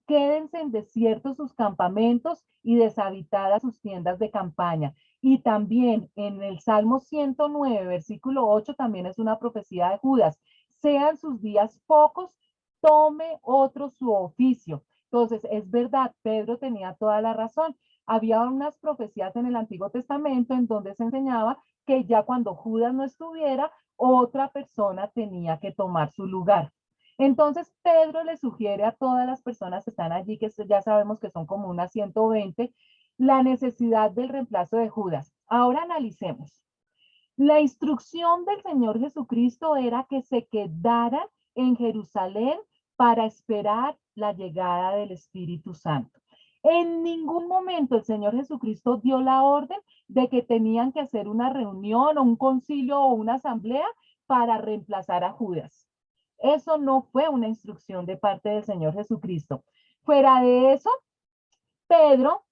Quédense en desiertos sus campamentos y deshabitadas sus tiendas de campaña. Y también en el Salmo 109, versículo 8, también es una profecía de Judas. Sean sus días pocos, tome otro su oficio. Entonces, es verdad, Pedro tenía toda la razón. Había unas profecías en el Antiguo Testamento en donde se enseñaba que ya cuando Judas no estuviera, otra persona tenía que tomar su lugar. Entonces, Pedro le sugiere a todas las personas que están allí, que ya sabemos que son como unas 120, la necesidad del reemplazo de Judas. Ahora analicemos. La instrucción del Señor Jesucristo era que se quedaran en Jerusalén para esperar la llegada del Espíritu Santo. En ningún momento el Señor Jesucristo dio la orden de que tenían que hacer una reunión o un concilio o una asamblea para reemplazar a Judas. Eso no fue una instrucción de parte del Señor Jesucristo. Fuera de eso, Pedro,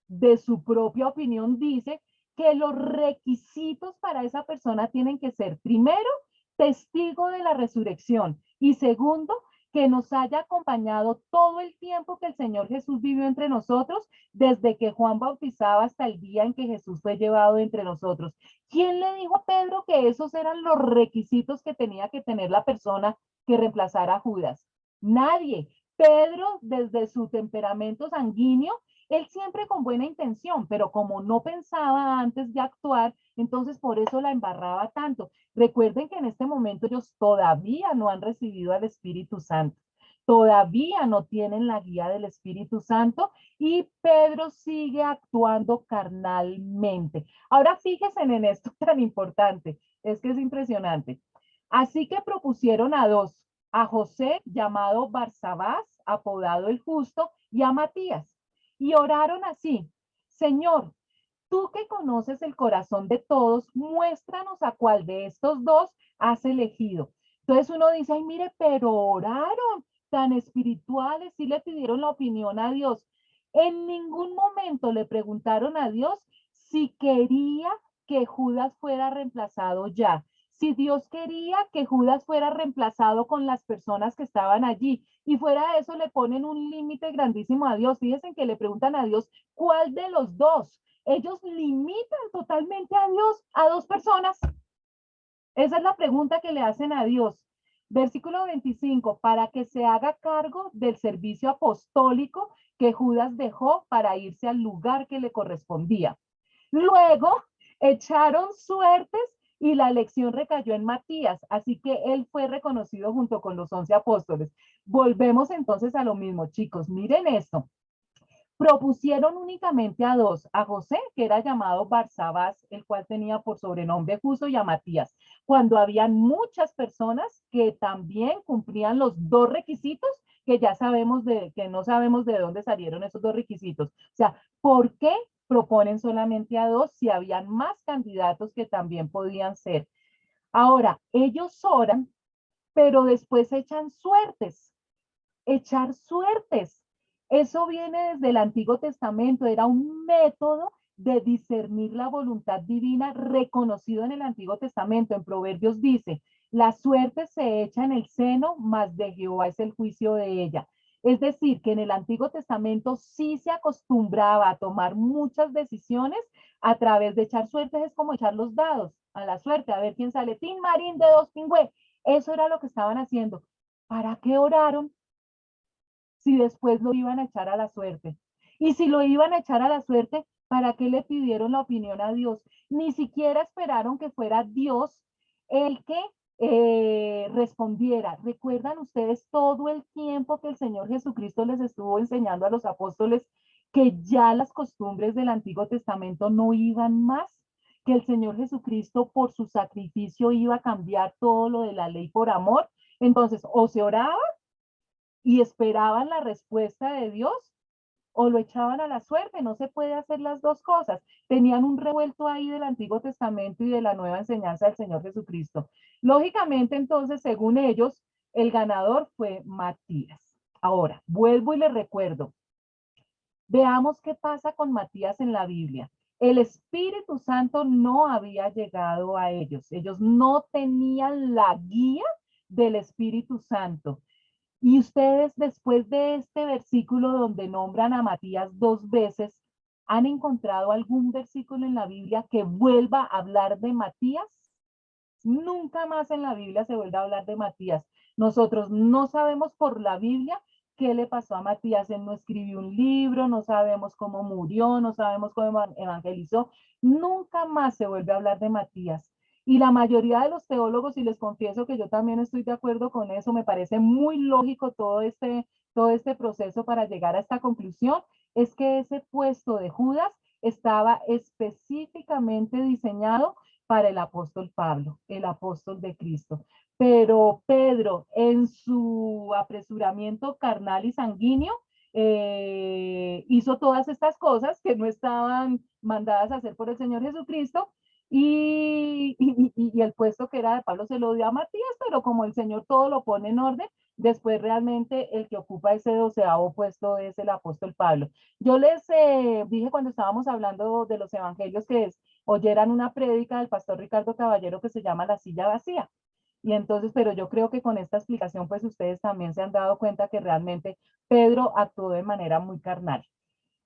de su propia opinión, dice que los requisitos para esa persona tienen que ser, primero, testigo de la resurrección y segundo, que nos haya acompañado todo el tiempo que el Señor Jesús vivió entre nosotros, desde que Juan bautizaba hasta el día en que Jesús fue llevado entre nosotros. ¿Quién le dijo a Pedro que esos eran los requisitos que tenía que tener la persona que reemplazara a Judas? Nadie. Pedro, desde su temperamento sanguíneo, él siempre con buena intención, pero como no pensaba antes de actuar, entonces por eso la embarraba tanto. Recuerden que en este momento ellos todavía no han recibido al Espíritu Santo, todavía no tienen la guía del Espíritu Santo y Pedro sigue actuando carnalmente. Ahora fíjense en esto tan importante, es que es impresionante. Así que propusieron a dos, a José llamado Barsabás, apodado el Justo, y a Matías. Y oraron así, Señor, tú que conoces el corazón de todos, muéstranos a cuál de estos dos has elegido. Entonces uno dice, ay, mire, pero oraron tan espirituales, sí le pidieron la opinión a Dios. En ningún momento le preguntaron a Dios si quería que Judas fuera reemplazado ya. Si Dios quería que Judas fuera reemplazado con las personas que estaban allí. Y fuera de eso le ponen un límite grandísimo a Dios. Fíjense que le preguntan a Dios, ¿cuál de los dos? Ellos limitan totalmente a Dios a dos personas. Esa es la pregunta que le hacen a Dios. Versículo 25, para que se haga cargo del servicio apostólico que Judas dejó para irse al lugar que le correspondía. Luego echaron suertes y la elección recayó en Matías, así que él fue reconocido junto con los 11 apóstoles. Volvemos entonces a lo mismo, chicos, miren esto. Propusieron únicamente a dos, a José, que era llamado Barsabás, el cual tenía por sobrenombre Justo, y a Matías, cuando habían muchas personas que también cumplían los dos requisitos, que ya sabemos que no sabemos de dónde salieron esos dos requisitos. O sea, ¿por qué proponen solamente a dos si habían más candidatos que también podían ser? Ahora, ellos oran, pero después echan suertes. Echar suertes. Eso viene desde el Antiguo Testamento, era un método de discernir la voluntad divina reconocido en el Antiguo Testamento. En Proverbios dice, la suerte se echa en el seno, mas de Jehová es el juicio de ella. Es decir, que en el Antiguo Testamento sí se acostumbraba a tomar muchas decisiones a través de echar suertes, es como echar los dados a la suerte, a ver quién sale, Tin Marín de dos pingüe. Eso era lo que estaban haciendo. ¿Para qué oraron si después lo iban a echar a la suerte? Y si lo iban a echar a la suerte, ¿para qué le pidieron la opinión a Dios? Ni siquiera esperaron que fuera Dios el que respondiera. ¿Recuerdan ustedes todo el tiempo que el Señor Jesucristo les estuvo enseñando a los apóstoles que ya las costumbres del Antiguo Testamento no iban más? Que el Señor Jesucristo por su sacrificio iba a cambiar todo lo de la ley por amor. Entonces, o se oraba y esperaban la respuesta de Dios, o lo echaban a la suerte. No se puede hacer las dos cosas. Tenían un revuelto ahí del Antiguo Testamento y de la nueva enseñanza del Señor Jesucristo. Lógicamente, entonces, según ellos, el ganador fue Matías. Ahora, vuelvo y les recuerdo, veamos qué pasa con Matías en la Biblia. El Espíritu Santo no había llegado a ellos. Ellos no tenían la guía del Espíritu Santo. Y ustedes, después de este versículo donde nombran a Matías dos veces, ¿han encontrado algún versículo en la Biblia que vuelva a hablar de Matías? Nunca más en la Biblia se vuelve a hablar de Matías. Nosotros no sabemos por la Biblia qué le pasó a Matías. Él no escribió un libro, no sabemos cómo murió, no sabemos cómo evangelizó. Nunca más se vuelve a hablar de Matías. Y la mayoría de los teólogos, y les confieso que yo también estoy de acuerdo con eso, me parece muy lógico todo este proceso para llegar a esta conclusión, es que ese puesto de Judas estaba específicamente diseñado para el apóstol Pablo, el apóstol de Cristo. Pero Pedro, en su apresuramiento carnal y sanguíneo, hizo todas estas cosas que no estaban mandadas a hacer por el Señor Jesucristo, y el puesto que era de Pablo se lo dio a Matías, pero como el Señor todo lo pone en orden, después realmente el que ocupa ese 12º puesto es el apóstol Pablo. Yo les dije cuando estábamos hablando de los evangelios que oyeran una prédica del pastor Ricardo Caballero que se llama La silla vacía. Y entonces, pero yo creo que con esta explicación, pues ustedes también se han dado cuenta que realmente Pedro actuó de manera muy carnal.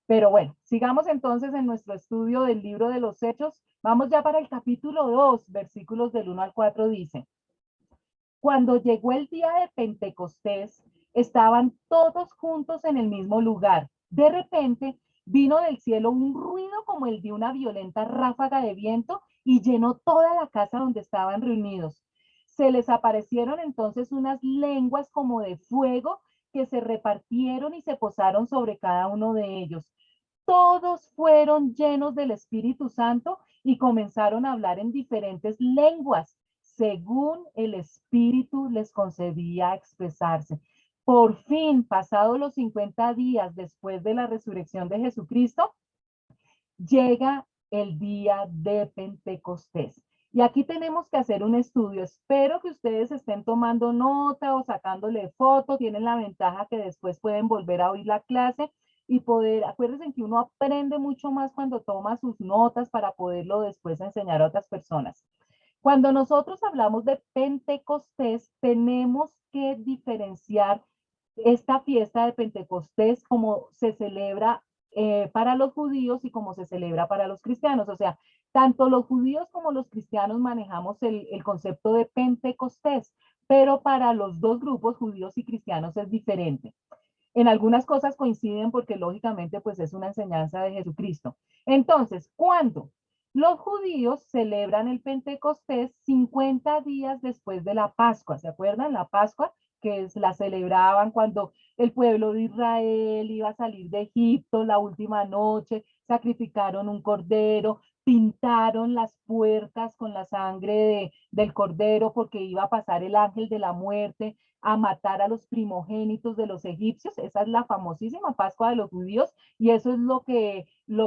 Pero bueno, sigamos entonces en nuestro estudio del libro de los Hechos. Vamos ya para el capítulo 2, versículos del 1 al 4 dice: Cuando llegó el día de Pentecostés, estaban todos juntos en el mismo lugar. De repente vino del cielo un ruido como el de una violenta ráfaga de viento y llenó toda la casa donde estaban reunidos. Se les aparecieron entonces unas lenguas como de fuego que se repartieron y se posaron sobre cada uno de ellos. Todos fueron llenos del Espíritu Santo y comenzaron a hablar en diferentes lenguas, según el Espíritu les concedía expresarse. Por fin, pasados los 50 días después de la resurrección de Jesucristo, llega el día de Pentecostés. Y aquí tenemos que hacer un estudio. Espero que ustedes estén tomando nota o sacándole foto. Tienen la ventaja que después pueden volver a oír la clase y poder, acuérdense que uno aprende mucho más cuando toma sus notas para poderlo después enseñar a otras personas. Cuando nosotros hablamos de Pentecostés, tenemos que diferenciar esta fiesta de Pentecostés como se celebra para los judíos y como se celebra para los cristianos. O sea, tanto los judíos como los cristianos manejamos el concepto de Pentecostés, pero para los dos grupos, judíos y cristianos, es diferente. En algunas cosas coinciden porque lógicamente pues es una enseñanza de Jesucristo. Entonces, ¿cuándo? Los judíos celebran el Pentecostés 50 días después de la Pascua. ¿Se acuerdan? La Pascua, que la celebraban cuando el pueblo de Israel iba a salir de Egipto la última noche, sacrificaron un cordero, pintaron las puertas con la sangre del cordero porque iba a pasar el ángel de la muerte a matar a los primogénitos de los egipcios. Esa es la famosísima Pascua de los judíos y eso es lo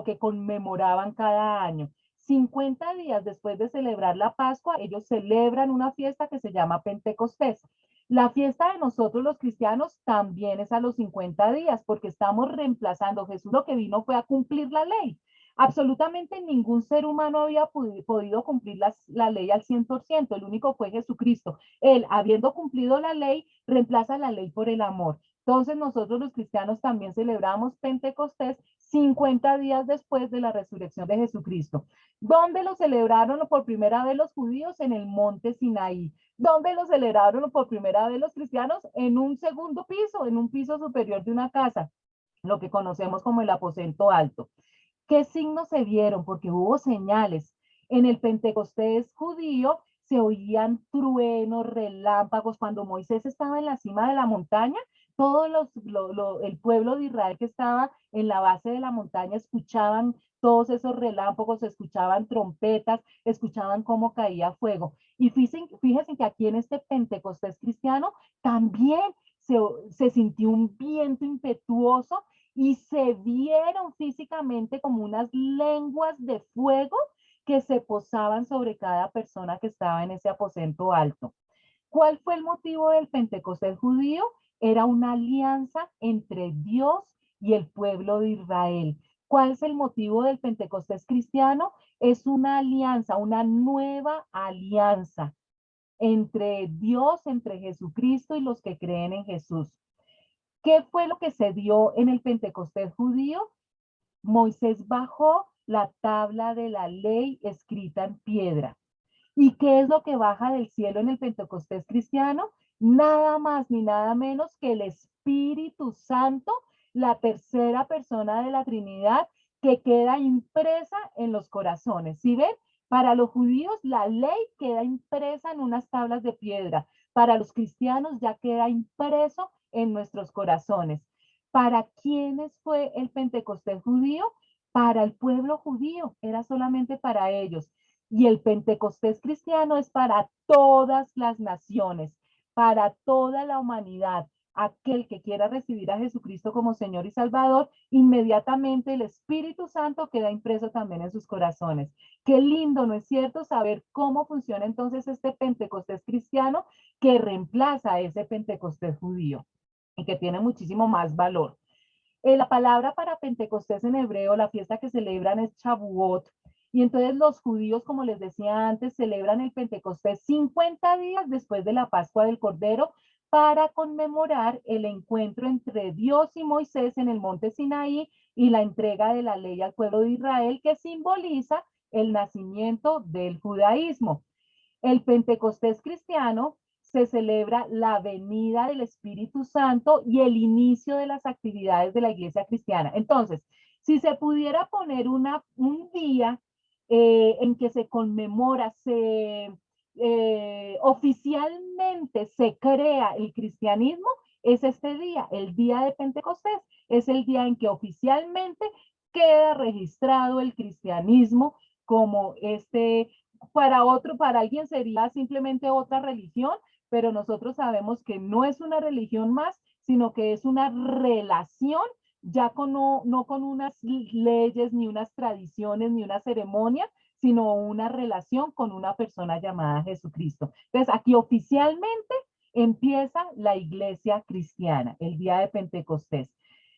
que conmemoraban cada año. 50 días después de celebrar la Pascua, ellos celebran una fiesta que se llama Pentecostés. La fiesta de nosotros los cristianos también es a los 50 días porque estamos reemplazando. Jesús lo que vino fue a cumplir la ley. Absolutamente ningún ser humano había podido cumplir la ley al 100%, el único fue Jesucristo. Él, habiendo cumplido la ley, reemplaza la ley por el amor. Entonces nosotros los cristianos también celebramos Pentecostés 50 días después de la resurrección de Jesucristo. ¿Dónde lo celebraron por primera vez los judíos? En el monte Sinaí. ¿Dónde lo celebraron por primera vez los cristianos? En un segundo piso, en un piso superior de una casa, lo que conocemos como el aposento alto. ¿Qué signos se vieron? Porque hubo señales. En el Pentecostés judío se oían truenos, relámpagos. Cuando Moisés estaba en la cima de la montaña, todo el pueblo de Israel que estaba en la base de la montaña escuchaban todos esos relámpagos, escuchaban trompetas, escuchaban cómo caía fuego. Y fíjense que aquí en este Pentecostés cristiano también se sintió un viento impetuoso y se vieron físicamente como unas lenguas de fuego que se posaban sobre cada persona que estaba en ese aposento alto. ¿Cuál fue el motivo del Pentecostés judío? Era una alianza entre Dios y el pueblo de Israel. ¿Cuál es el motivo del Pentecostés cristiano? Es una alianza, una nueva alianza entre Dios, entre Jesucristo y los que creen en Jesús. ¿Qué fue lo que se dio en el Pentecostés judío? Moisés bajó la tabla de la ley escrita en piedra. ¿Y qué es lo que baja del cielo en el Pentecostés cristiano? Nada más ni nada menos que el Espíritu Santo, la tercera persona de la Trinidad, que queda impresa en los corazones. ¿Sí ven? Para los judíos la ley queda impresa en unas tablas de piedra. Para los cristianos ya queda impreso en nuestros corazones. ¿Para quiénes fue el Pentecostés judío? Para el pueblo judío, era solamente para ellos. Y el Pentecostés cristiano es para todas las naciones, para toda la humanidad. Aquel que quiera recibir a Jesucristo como Señor y Salvador, inmediatamente el Espíritu Santo queda impreso también en sus corazones. Qué lindo, ¿no es cierto? Saber cómo funciona entonces este Pentecostés cristiano que reemplaza a ese Pentecostés judío y que tiene muchísimo más valor. La palabra para Pentecostés en hebreo, la fiesta que celebran es Shavuot. Y entonces los judíos, como les decía antes, celebran el Pentecostés 50 días después de la Pascua del Cordero para conmemorar el encuentro entre Dios y Moisés en el monte Sinaí y la entrega de la ley al pueblo de Israel, que simboliza el nacimiento del judaísmo. El Pentecostés cristiano se celebra la venida del Espíritu Santo y el inicio de las actividades de la iglesia cristiana. Entonces, si se pudiera poner un día en que se conmemora, oficialmente se crea el cristianismo, es este día, el día de Pentecostés. Es el día en que oficialmente queda registrado el cristianismo como para alguien sería simplemente otra religión, pero nosotros sabemos que no es una religión más, sino que es una relación ya no con unas leyes, ni unas tradiciones, ni una ceremonia, sino una relación con una persona llamada Jesucristo. Entonces, aquí oficialmente empieza la iglesia cristiana, el día de Pentecostés.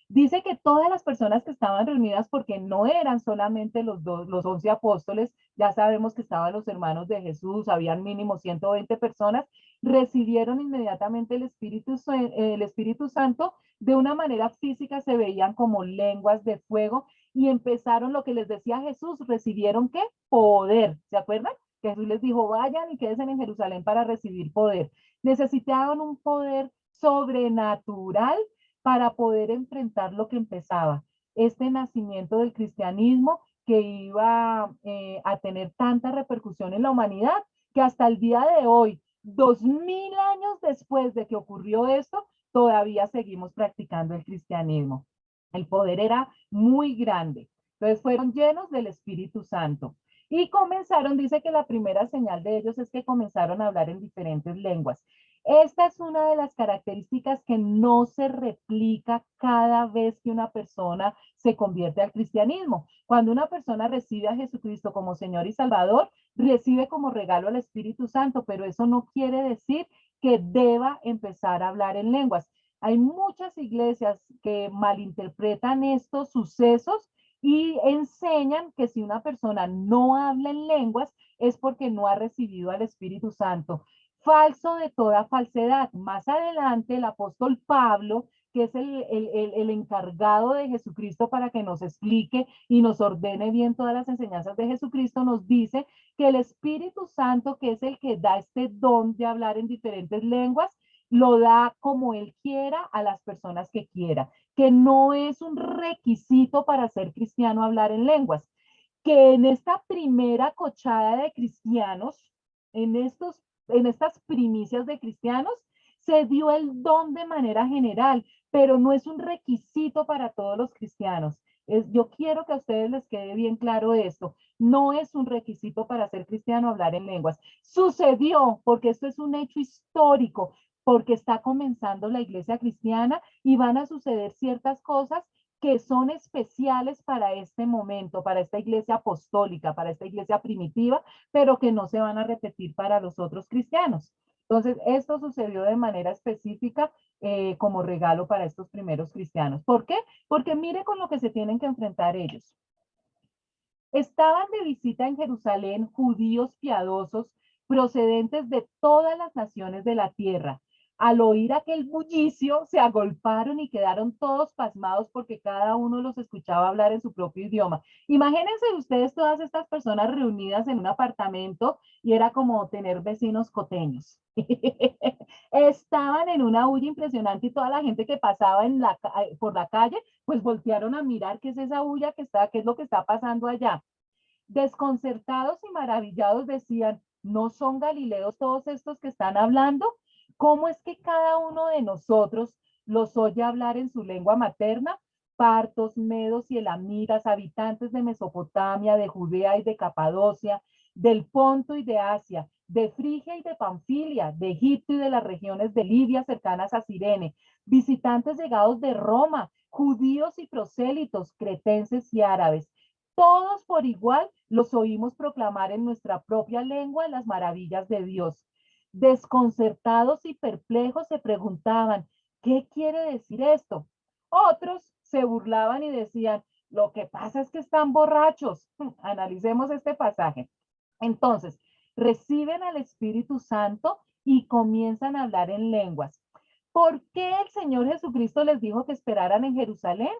Dice que todas las personas que estaban reunidas, porque no eran solamente los 11 apóstoles, ya sabemos que estaban los hermanos de Jesús, habían mínimo 120 personas, recibieron inmediatamente el Espíritu Santo de una manera física, se veían como lenguas de fuego y empezaron lo que les decía Jesús, recibieron ¿qué? Poder, ¿se acuerdan? Que Jesús les dijo, vayan y quédense en Jerusalén para recibir poder. Necesitaban un poder sobrenatural para poder enfrentar lo que empezaba, este nacimiento del cristianismo que iba a tener tanta repercusión en la humanidad, que hasta el día de hoy, 2000 años después de que ocurrió esto, todavía seguimos practicando el cristianismo. El poder era muy grande. Entonces fueron llenos del Espíritu Santo. Y comenzaron, dice que la primera señal de ellos es que comenzaron a hablar en diferentes lenguas. Esta es una de las características que no se replica cada vez que una persona se convierte al cristianismo. Cuando una persona recibe a Jesucristo como Señor y Salvador, recibe como regalo al Espíritu Santo, pero eso no quiere decir que deba empezar a hablar en lenguas. Hay muchas iglesias que malinterpretan estos sucesos y enseñan que si una persona no habla en lenguas es porque no ha recibido al Espíritu Santo. Falso de toda falsedad. Más adelante el apóstol Pablo, que es el encargado de Jesucristo para que nos explique y nos ordene bien todas las enseñanzas de Jesucristo, nos dice que el Espíritu Santo, que es el que da este don de hablar en diferentes lenguas, lo da como él quiera a las personas que quiera, que no es un requisito para ser cristiano hablar en lenguas, que en esta primera cochada de cristianos, en estas primicias de cristianos, se dio el don de manera general, pero no es un requisito para todos los cristianos. Yo quiero que a ustedes les quede bien claro esto. No es un requisito para ser cristiano hablar en lenguas. Sucedió porque esto es un hecho histórico, porque está comenzando la iglesia cristiana y van a suceder ciertas cosas que son especiales para este momento, para esta iglesia apostólica, para esta iglesia primitiva, pero que no se van a repetir para los otros cristianos. Entonces, esto sucedió de manera específica como regalo para estos primeros cristianos. ¿Por qué? Porque mire con lo que se tienen que enfrentar ellos. Estaban de visita en Jerusalén judíos piadosos procedentes de todas las naciones de la tierra. Al oír aquel bullicio, se agolparon y quedaron todos pasmados porque cada uno los escuchaba hablar en su propio idioma. Imagínense ustedes todas estas personas reunidas en un apartamento y era como tener vecinos coteños. Estaban en una bulla impresionante y toda la gente que pasaba por la calle, pues voltearon a mirar qué es esa bulla que está, qué es lo que está pasando allá. Desconcertados y maravillados decían, ¿no son galileos todos estos que están hablando? ¿Cómo es que cada uno de nosotros los oye hablar en su lengua materna? Partos, medos y elamitas, habitantes de Mesopotamia, de Judea y de Capadocia, del Ponto y de Asia, de Frigia y de Panfilia, de Egipto y de las regiones de Libia cercanas a Cirene, visitantes llegados de Roma, judíos y prosélitos, cretenses y árabes. Todos por igual los oímos proclamar en nuestra propia lengua las maravillas de Dios. Desconcertados y perplejos se preguntaban, ¿qué quiere decir esto? Otros se burlaban y decían, lo que pasa es que están borrachos. Analicemos este pasaje. Entonces, reciben al Espíritu Santo y comienzan a hablar en lenguas. ¿Por qué el Señor Jesucristo les dijo que esperaran en Jerusalén?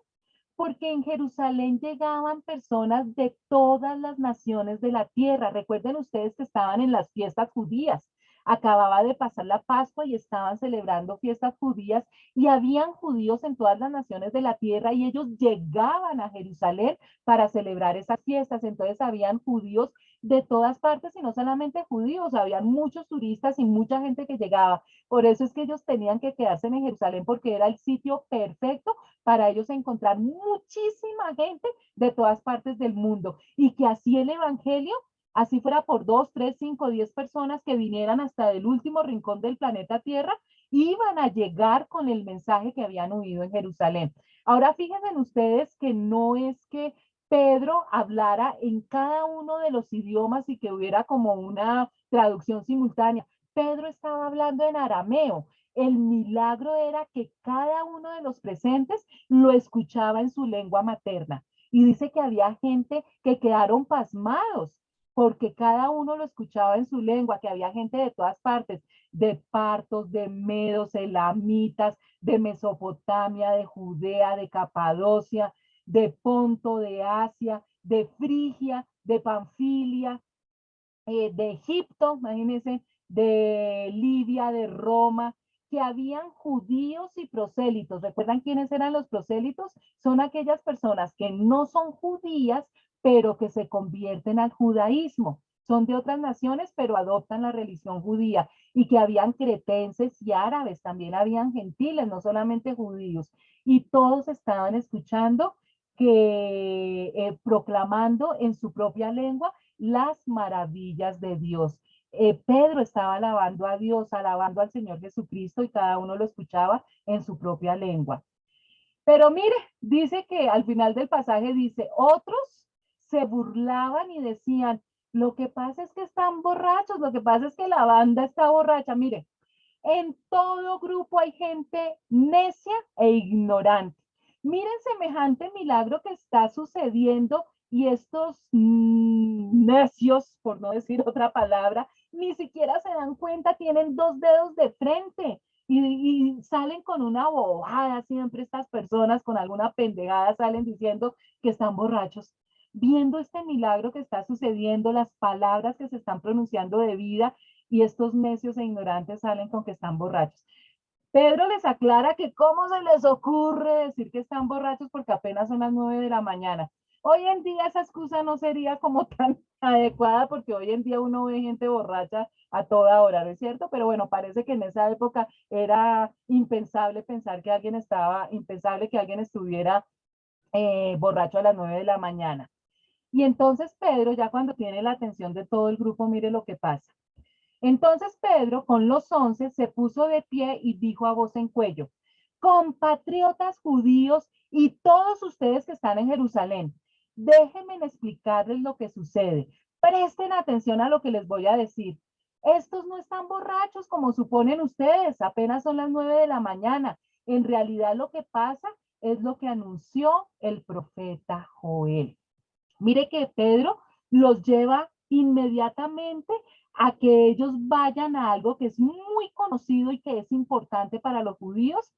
Porque en Jerusalén llegaban personas de todas las naciones de la tierra. Recuerden ustedes que estaban en las fiestas judías. Acababa de pasar la Pascua y estaban celebrando fiestas judías y habían judíos en todas las naciones de la tierra y ellos llegaban a Jerusalén para celebrar esas fiestas. Entonces habían judíos de todas partes y no solamente judíos, habían muchos turistas y mucha gente que llegaba. Por eso es que ellos tenían que quedarse en Jerusalén porque era el sitio perfecto para ellos encontrar muchísima gente de todas partes del mundo y que así el evangelio, así fuera por 2, 3, 5, 10 personas que vinieran hasta el último rincón del planeta Tierra, iban a llegar con el mensaje que habían oído en Jerusalén. Ahora fíjense en ustedes que no es que Pedro hablara en cada uno de los idiomas y que hubiera como una traducción simultánea. Pedro estaba hablando en arameo. El milagro era que cada uno de los presentes lo escuchaba en su lengua materna. Y dice que había gente que quedaron pasmados porque cada uno lo escuchaba en su lengua, que había gente de todas partes, de partos, de medos, elamitas, de Mesopotamia, de Judea, de Capadocia, de Ponto, de Asia, de Frigia, de Panfilia, de Egipto, imagínense, de Libia, de Roma, que habían judíos y prosélitos. ¿Recuerdan quiénes eran los prosélitos? Son aquellas personas que no son judías, pero que se convierten al judaísmo. Son de otras naciones, pero adoptan la religión judía. Y que habían cretenses y árabes, también habían gentiles, no solamente judíos. Y todos estaban escuchando que proclamando en su propia lengua las maravillas de Dios. Pedro estaba alabando a Dios, alabando al Señor Jesucristo y cada uno lo escuchaba en su propia lengua. Pero mire, dice que al final del pasaje dice, otros se burlaban y decían, lo que pasa es que están borrachos, lo que pasa es que la banda está borracha. Mire, en todo grupo hay gente necia e ignorante. Miren semejante milagro que está sucediendo y estos necios, por no decir otra palabra, ni siquiera se dan cuenta, tienen dos dedos de frente. y salen con una bobada, siempre estas personas con alguna pendejada salen diciendo que están borrachos. Viendo este milagro que está sucediendo, las palabras que se están pronunciando de vida, y estos necios e ignorantes salen con que están borrachos. Pedro les aclara que cómo se les ocurre decir que están borrachos porque apenas son las 9 de la mañana. Hoy en día esa excusa no sería como tan adecuada porque hoy en día uno ve gente borracha a toda hora, ¿no es cierto? Pero bueno, parece que en esa época era impensable pensar que alguien estaba, impensable que alguien estuviera borracho a las 9 de la mañana. Y entonces Pedro, ya cuando tiene la atención de todo el grupo, mire lo que pasa. Entonces Pedro, con los 11, se puso de pie y dijo a voz en cuello: compatriotas judíos y todos ustedes que están en Jerusalén, déjenme explicarles lo que sucede. Presten atención a lo que les voy a decir. Estos no están borrachos como suponen ustedes, apenas son las 9 de la mañana. En realidad lo que pasa es lo que anunció el profeta Joel. Mire que Pedro los lleva inmediatamente a que ellos vayan a algo que es muy conocido y que es importante para los judíos,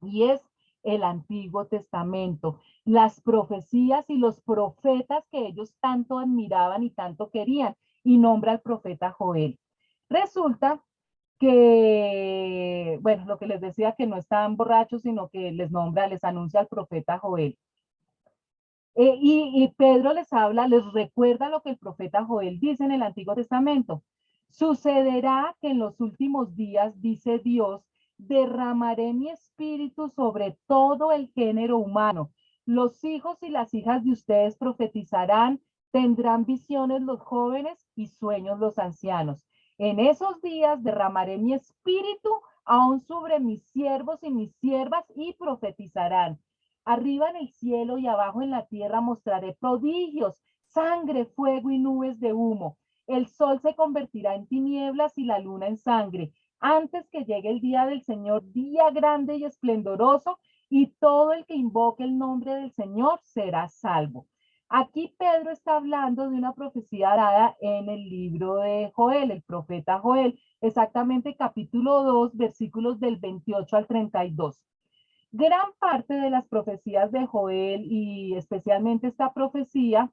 y es el Antiguo Testamento, las profecías y los profetas que ellos tanto admiraban y tanto querían, y nombra al profeta Joel. Resulta que, bueno, lo que les decía, que no estaban borrachos, sino que les nombra, les anuncia al profeta Joel. Y Pedro les habla, les recuerda lo que el profeta Joel dice en el Antiguo Testamento. Sucederá que en los últimos días, dice Dios, derramaré mi espíritu sobre todo el género humano. Los hijos y las hijas de ustedes profetizarán, tendrán visiones los jóvenes y sueños los ancianos. En esos días derramaré mi espíritu aún sobre mis siervos y mis siervas y profetizarán. Arriba en el cielo y abajo en la tierra mostraré prodigios, sangre, fuego y nubes de humo. El sol se convertirá en tinieblas y la luna en sangre, antes que llegue el día del Señor, día grande y esplendoroso, y todo el que invoque el nombre del Señor será salvo. Aquí Pedro está hablando de una profecía dada en el libro de Joel, el profeta Joel, exactamente capítulo 2, versículos del 28 al 32. Gran parte de las profecías de Joel, y especialmente esta profecía,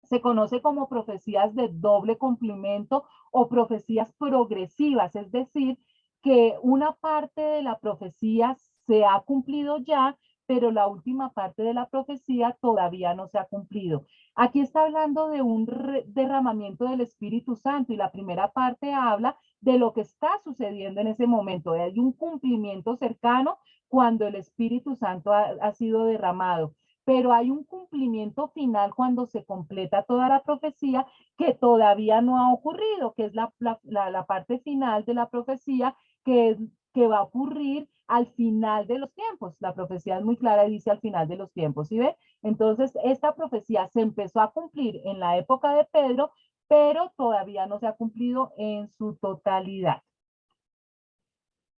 se conoce como profecías de doble cumplimiento o profecías progresivas, es decir, que una parte de la profecía se ha cumplido ya, pero la última parte de la profecía todavía no se ha cumplido. Aquí está hablando de un derramamiento del Espíritu Santo, y la primera parte habla de lo que está sucediendo en ese momento. Hay un cumplimiento cercano cuando el Espíritu Santo ha sido derramado, pero hay un cumplimiento final cuando se completa toda la profecía que todavía no ha ocurrido, que es la parte final de la profecía que va a ocurrir al final de los tiempos. La profecía es muy clara y dice al final de los tiempos, ¿sí ve? Entonces, esta profecía se empezó a cumplir en la época de Pedro, pero todavía no se ha cumplido en su totalidad.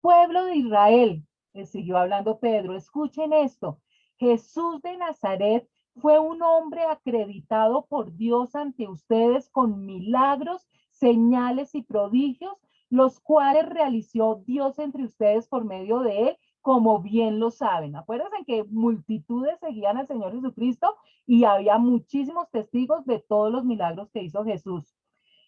Pueblo de Israel, siguió hablando Pedro, escuchen esto. Jesús de Nazaret fue un hombre acreditado por Dios ante ustedes con milagros, señales y prodigios, los cuales realizó Dios entre ustedes por medio de él, como bien lo saben. Acuérdense que multitudes seguían al Señor Jesucristo y había muchísimos testigos de todos los milagros que hizo Jesús.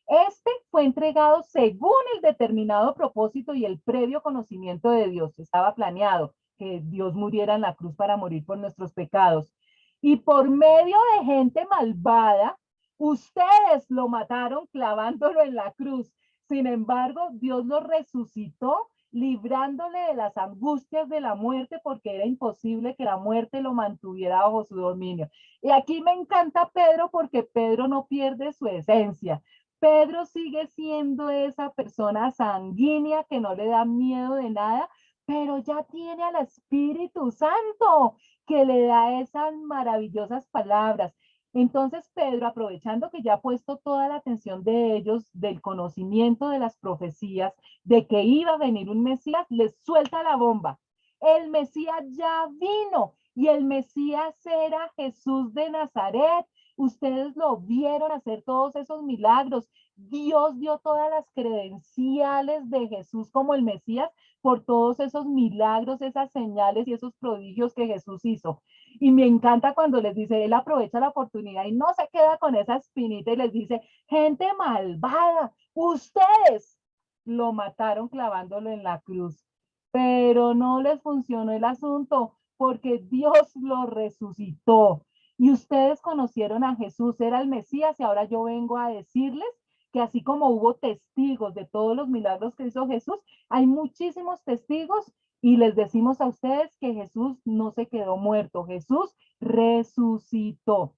Este fue entregado según el determinado propósito y el previo conocimiento de Dios. Estaba planeado que Dios muriera en la cruz para morir por nuestros pecados. Y por medio de gente malvada, ustedes lo mataron clavándolo en la cruz. Sin embargo, Dios lo resucitó, librándole de las angustias de la muerte, porque era imposible que la muerte lo mantuviera bajo su dominio. Y aquí me encanta Pedro, porque Pedro no pierde su esencia. Pedro sigue siendo esa persona sanguínea que no le da miedo de nada, pero ya tiene al Espíritu Santo que le da esas maravillosas palabras. Entonces Pedro, aprovechando que ya ha puesto toda la atención de ellos, del conocimiento de las profecías, de que iba a venir un Mesías, les suelta la bomba. El Mesías ya vino y el Mesías era Jesús de Nazaret. Ustedes lo vieron hacer todos esos milagros. Dios dio todas las credenciales de Jesús como el Mesías por todos esos milagros, esas señales y esos prodigios que Jesús hizo. Y me encanta cuando les dice, él aprovecha la oportunidad y no se queda con esa espinita y les dice, gente malvada, ustedes lo mataron clavándolo en la cruz, pero no les funcionó el asunto porque Dios lo resucitó. Y ustedes conocieron a Jesús, era el Mesías, y ahora yo vengo a decirles que así como hubo testigos de todos los milagros que hizo Jesús, hay muchísimos testigos y les decimos a ustedes que Jesús no se quedó muerto, Jesús resucitó.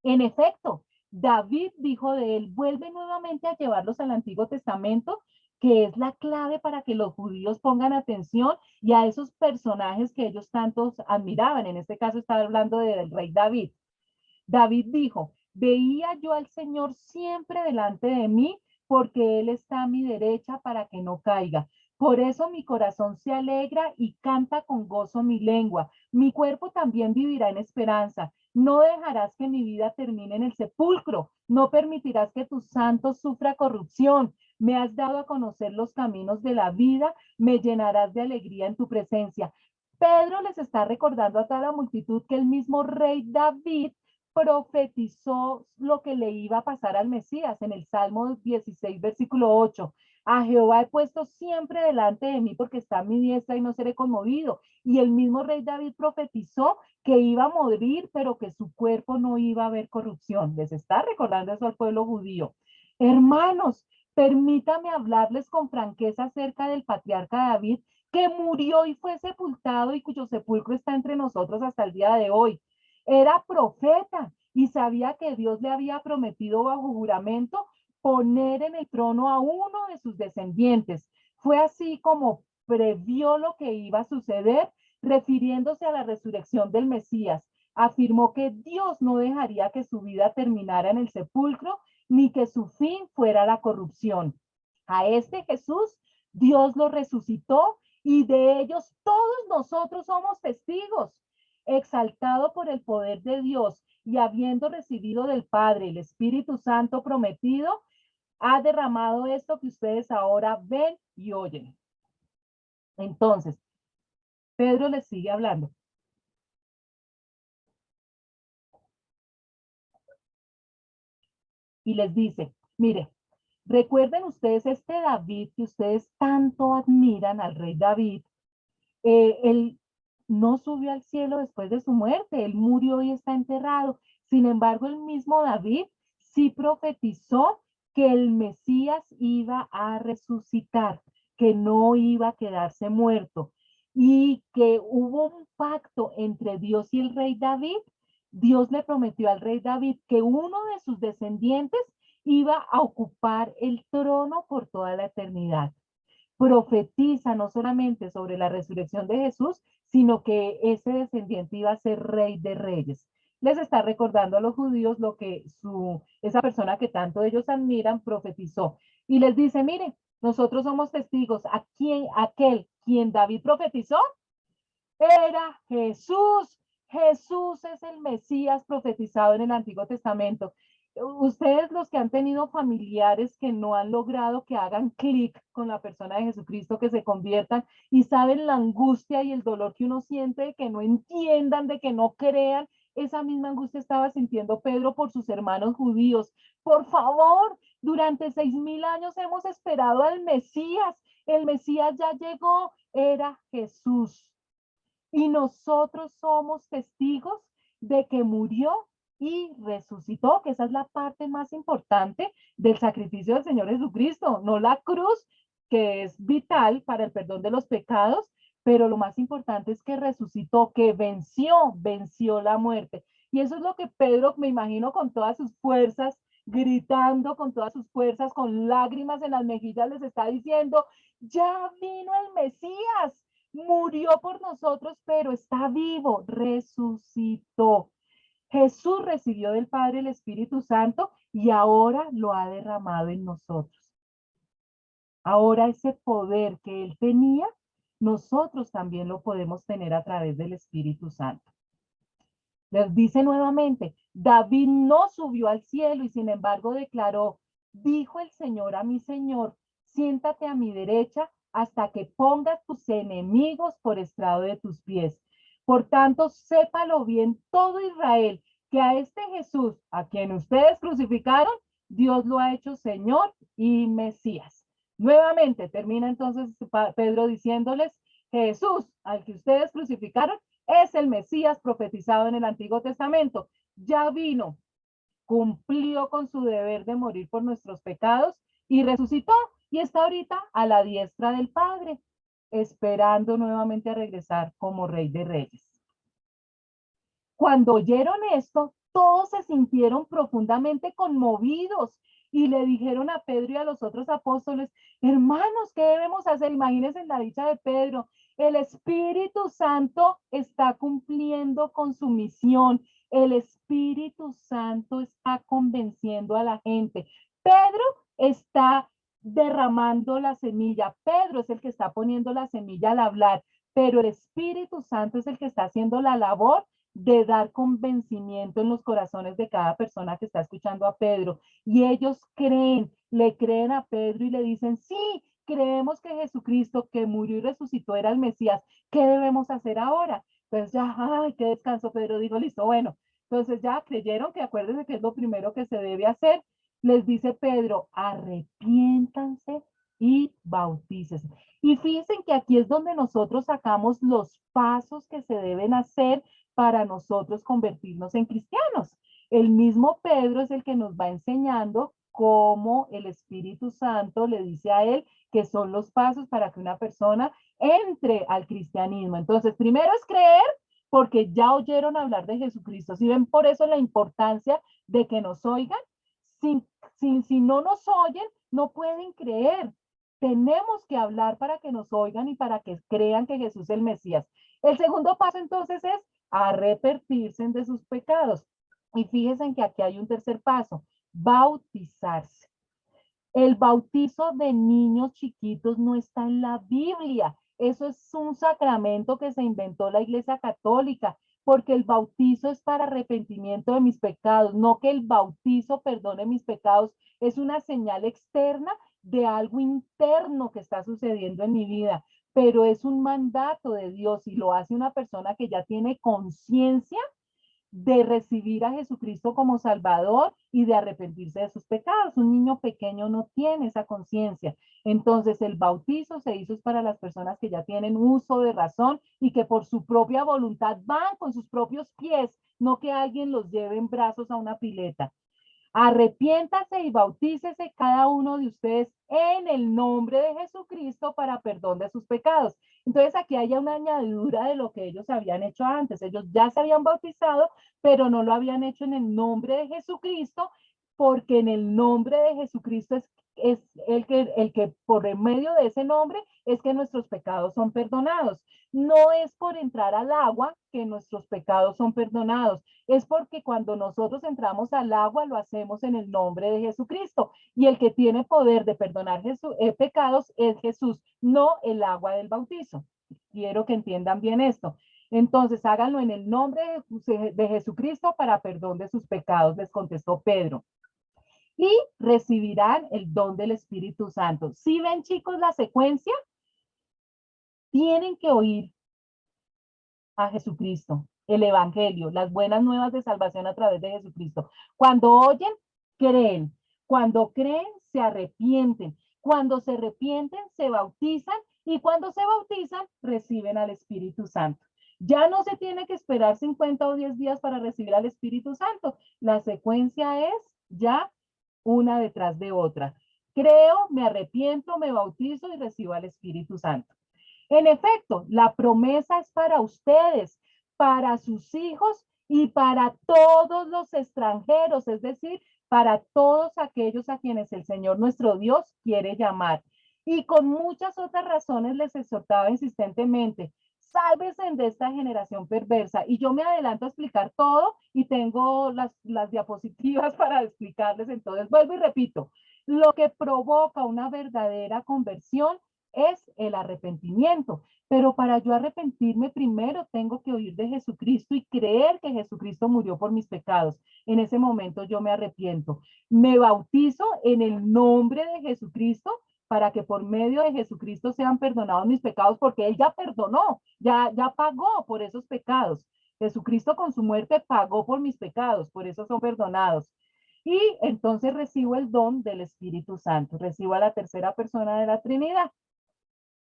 En efecto, David dijo de él, vuelve nuevamente a llevarlos al Antiguo Testamento, que es la clave para que los judíos pongan atención y a esos personajes que ellos tantos admiraban. En este caso estaba hablando del rey David. David dijo, veía yo al Señor siempre delante de mí, porque Él está a mi derecha para que no caiga. Por eso mi corazón se alegra y canta con gozo mi lengua. Mi cuerpo también vivirá en esperanza. No dejarás que mi vida termine en el sepulcro. No permitirás que tu santo sufra corrupción. Me has dado a conocer los caminos de la vida. Me llenarás de alegría en tu presencia. Pedro les está recordando a toda la multitud que el mismo rey David profetizó lo que le iba a pasar al Mesías en el Salmo 16, versículo 8. A Jehová he puesto siempre delante de mí porque está a mi diestra y no seré conmovido. Y el mismo rey David profetizó que iba a morir, pero que su cuerpo no iba a haber corrupción. Les está recordando eso al pueblo judío. Hermanos, permítame hablarles con franqueza acerca del patriarca David, que murió y fue sepultado y cuyo sepulcro está entre nosotros hasta el día de hoy. Era profeta y sabía que Dios le había prometido bajo juramento poner en el trono a uno de sus descendientes. Fue así como previó lo que iba a suceder, refiriéndose a la resurrección del Mesías. Afirmó que Dios no dejaría que su vida terminara en el sepulcro, ni que su fin fuera la corrupción. A este Jesús, Dios lo resucitó y de ellos todos nosotros somos testigos. Exaltado por el poder de Dios y habiendo recibido del Padre el Espíritu Santo prometido, ha derramado esto que ustedes ahora ven y oyen. Entonces, Pedro les sigue hablando. Y les dice, mire, recuerden ustedes este David que ustedes tanto admiran al rey David, él no subió al cielo después de su muerte, él murió y está enterrado. Sin embargo, el mismo David sí profetizó que el Mesías iba a resucitar, que no iba a quedarse muerto y que hubo un pacto entre Dios y el rey David. Dios le prometió al rey David que uno de sus descendientes iba a ocupar el trono por toda la eternidad. Profetiza no solamente sobre la resurrección de Jesús, sino que ese descendiente iba a ser rey de reyes. Les está recordando a los judíos lo que esa persona que tanto ellos admiran profetizó. Y les dice, mire, nosotros somos testigos. Aquel quien David profetizó era Jesús. Jesús es el Mesías profetizado en el Antiguo Testamento. Ustedes los que han tenido familiares que no han logrado que hagan clic con la persona de Jesucristo, que se conviertan y saben la angustia y el dolor que uno siente de que no entiendan, de que no crean, esa misma angustia estaba sintiendo Pedro por sus hermanos judíos. Por favor, durante 6.000 años hemos esperado al Mesías. El Mesías ya llegó, era Jesús. Y nosotros somos testigos de que murió y resucitó, que esa es la parte más importante del sacrificio del Señor Jesucristo, no la cruz, que es vital para el perdón de los pecados, pero lo más importante es que resucitó, que venció la muerte. Y eso es lo que Pedro, me imagino, con todas sus fuerzas, gritando con todas sus fuerzas, con lágrimas en las mejillas, les está diciendo, ya vino el Mesías, murió por nosotros, pero está vivo, resucitó. Jesús recibió del Padre el Espíritu Santo y ahora lo ha derramado en nosotros. Ahora ese poder que él tenía, nosotros también lo podemos tener a través del Espíritu Santo. Les dice nuevamente, David no subió al cielo y sin embargo declaró, dijo el Señor a mi Señor, siéntate a mi derecha hasta que pongas tus enemigos por estrado de tus pies. Por tanto, sépalo bien todo Israel, que a este Jesús, a quien ustedes crucificaron, Dios lo ha hecho Señor y Mesías. Nuevamente termina entonces Pedro diciéndoles, Jesús, al que ustedes crucificaron, es el Mesías profetizado en el Antiguo Testamento. Ya vino, cumplió con su deber de morir por nuestros pecados y resucitó y está ahorita a la diestra del Padre, esperando nuevamente a regresar como Rey de Reyes. Cuando oyeron esto, todos se sintieron profundamente conmovidos y le dijeron a Pedro y a los otros apóstoles, hermanos, ¿qué debemos hacer? Imagínense la dicha de Pedro. El Espíritu Santo está cumpliendo con su misión. El Espíritu Santo está convenciendo a la gente. Pedro está derramando la semilla. Pedro es el que está poniendo la semilla al hablar, pero el Espíritu Santo es el que está haciendo la labor de dar convencimiento en los corazones de cada persona que está escuchando a Pedro. Y ellos creen, le creen a Pedro y le dicen, sí, creemos que Jesucristo que murió y resucitó era el Mesías. ¿Qué debemos hacer ahora? Pues ya, ay, qué descanso. Pedro dijo, listo, bueno. Entonces ya creyeron que acuérdense que es lo primero que se debe hacer. Les dice Pedro, arrepiéntanse y bautícese. Y fíjense que aquí es donde nosotros sacamos los pasos que se deben hacer para nosotros convertirnos en cristianos. El mismo Pedro es el que nos va enseñando cómo el Espíritu Santo le dice a él que son los pasos para que una persona entre al cristianismo. Entonces, primero es creer porque ya oyeron hablar de Jesucristo. Si ven por eso la importancia de que nos oigan, si no nos oyen, no pueden creer. Tenemos que hablar para que nos oigan y para que crean que Jesús es el Mesías. El segundo paso entonces es arrepentirse de sus pecados. Y fíjense que aquí hay un tercer paso, bautizarse. El bautizo de niños chiquitos no está en la Biblia. Eso es un sacramento que se inventó la Iglesia Católica, porque el bautizo es para arrepentimiento de mis pecados, no que el bautizo perdone mis pecados, es una señal externa de algo interno que está sucediendo en mi vida, pero es un mandato de Dios y lo hace una persona que ya tiene conciencia de recibir a Jesucristo como Salvador y de arrepentirse de sus pecados. Un niño pequeño no tiene esa conciencia. Entonces el bautizo se hizo para las personas que ya tienen uso de razón y que por su propia voluntad van con sus propios pies, no que alguien los lleve en brazos a una pileta. Arrepiéntase y bautícese cada uno de ustedes en el nombre de Jesucristo para perdón de sus pecados. Entonces aquí hay una añadidura de lo que ellos habían hecho antes. Ellos ya se habían bautizado, pero no lo habían hecho en el nombre de Jesucristo, porque en el nombre de Jesucristo es el que por medio de ese nombre es que nuestros pecados son perdonados. No es por entrar al agua que nuestros pecados son perdonados, es porque cuando nosotros entramos al agua lo hacemos en el nombre de Jesucristo y el que tiene poder de perdonar pecados es Jesús, no el agua del bautizo. Quiero que entiendan bien esto. Entonces háganlo en el nombre de Jesucristo para perdón de sus pecados, les contestó Pedro. Y recibirán el don del Espíritu Santo. ¿Sí ven, chicos, la secuencia? Tienen que oír a Jesucristo, el Evangelio, las buenas nuevas de salvación a través de Jesucristo. Cuando oyen, creen. Cuando creen, se arrepienten. Cuando se arrepienten, se bautizan y cuando se bautizan, reciben al Espíritu Santo. Ya no se tiene que esperar 50 o 10 días para recibir al Espíritu Santo. La secuencia es ya una detrás de otra. Creo, me arrepiento, me bautizo y recibo al Espíritu Santo. En efecto, la promesa es para ustedes, para sus hijos y para todos los extranjeros, es decir, para todos aquellos a quienes el Señor nuestro Dios quiere llamar. Y con muchas otras razones les exhortaba insistentemente, sálvense de esta generación perversa. Y yo me adelanto a explicar todo y tengo las diapositivas para explicarles. Entonces, vuelvo y repito, lo que provoca una verdadera conversión es el arrepentimiento. Pero para yo arrepentirme primero tengo que oír de Jesucristo y creer que Jesucristo murió por mis pecados. En ese momento yo me arrepiento. Me bautizo en el nombre de Jesucristo para que por medio de Jesucristo sean perdonados mis pecados, porque Él ya perdonó, ya pagó por esos pecados. Jesucristo con su muerte pagó por mis pecados, por eso son perdonados. Y entonces recibo el don del Espíritu Santo, recibo a la tercera persona de la Trinidad.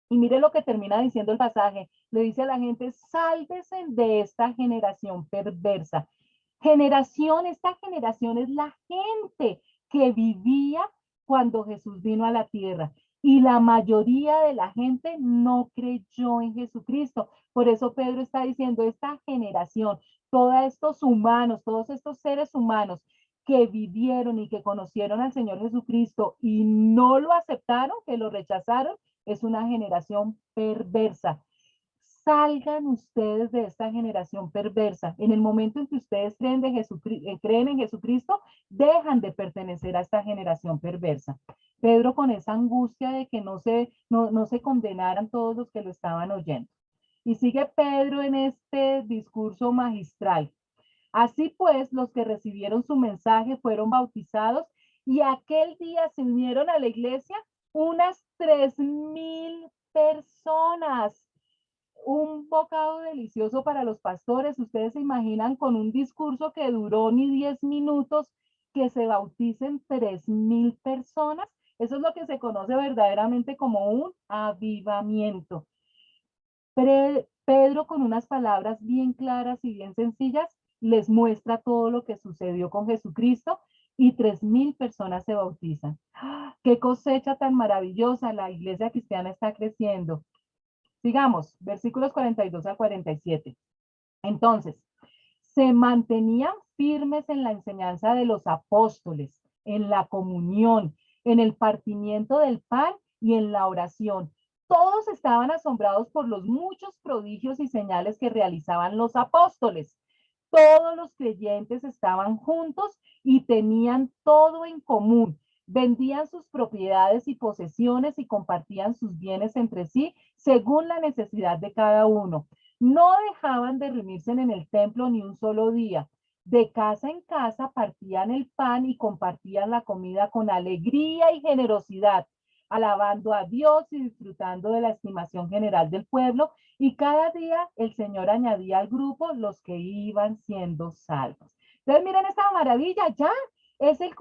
Y mire lo que termina diciendo el pasaje. Le dice a la gente, sálvese de esta generación perversa. Esta generación es la gente que vivía cuando Jesús vino a la tierra. Y la mayoría de la gente no creyó en Jesucristo. Por eso Pedro está diciendo, esta generación, todos estos humanos, todos estos seres humanos que vivieron y que conocieron al Señor Jesucristo y no lo aceptaron, que lo rechazaron, es una generación perversa. Salgan ustedes de esta generación perversa. En el momento en que ustedes creen en Jesucristo, dejan de pertenecer a esta generación perversa. Pedro con esa angustia de que no se condenaran todos los que lo estaban oyendo. Y sigue Pedro en este discurso magistral. Así pues, los que recibieron su mensaje fueron bautizados y aquel día se unieron a la iglesia unas 3,000 personas. Un bocado delicioso para los pastores. Ustedes se imaginan con un discurso que duró ni 10 minutos que se bauticen 3,000 personas. Eso es lo que se conoce verdaderamente como un avivamiento. Pedro, con unas palabras bien claras y bien sencillas, les muestra todo lo que sucedió con Jesucristo y 3,000 personas se bautizan. ¡Ah! ¡Qué cosecha tan maravillosa! La iglesia cristiana está creciendo. Sigamos, versículos 42 a 47. Entonces, se mantenían firmes en la enseñanza de los apóstoles, en la comunión, en el partimiento del pan y en la oración. Todos estaban asombrados por los muchos prodigios y señales que realizaban los apóstoles. Todos los creyentes estaban juntos y tenían todo en común. Vendían sus propiedades y posesiones y compartían sus bienes entre sí según la necesidad de cada uno. No dejaban de reunirse en el templo ni un solo día. De casa en casa partían el pan y compartían la comida con alegría y generosidad, alabando a Dios y disfrutando de la estimación general del pueblo. Y cada día el Señor añadía al grupo los que iban siendo salvos. Entonces, miren esta maravilla, ya es el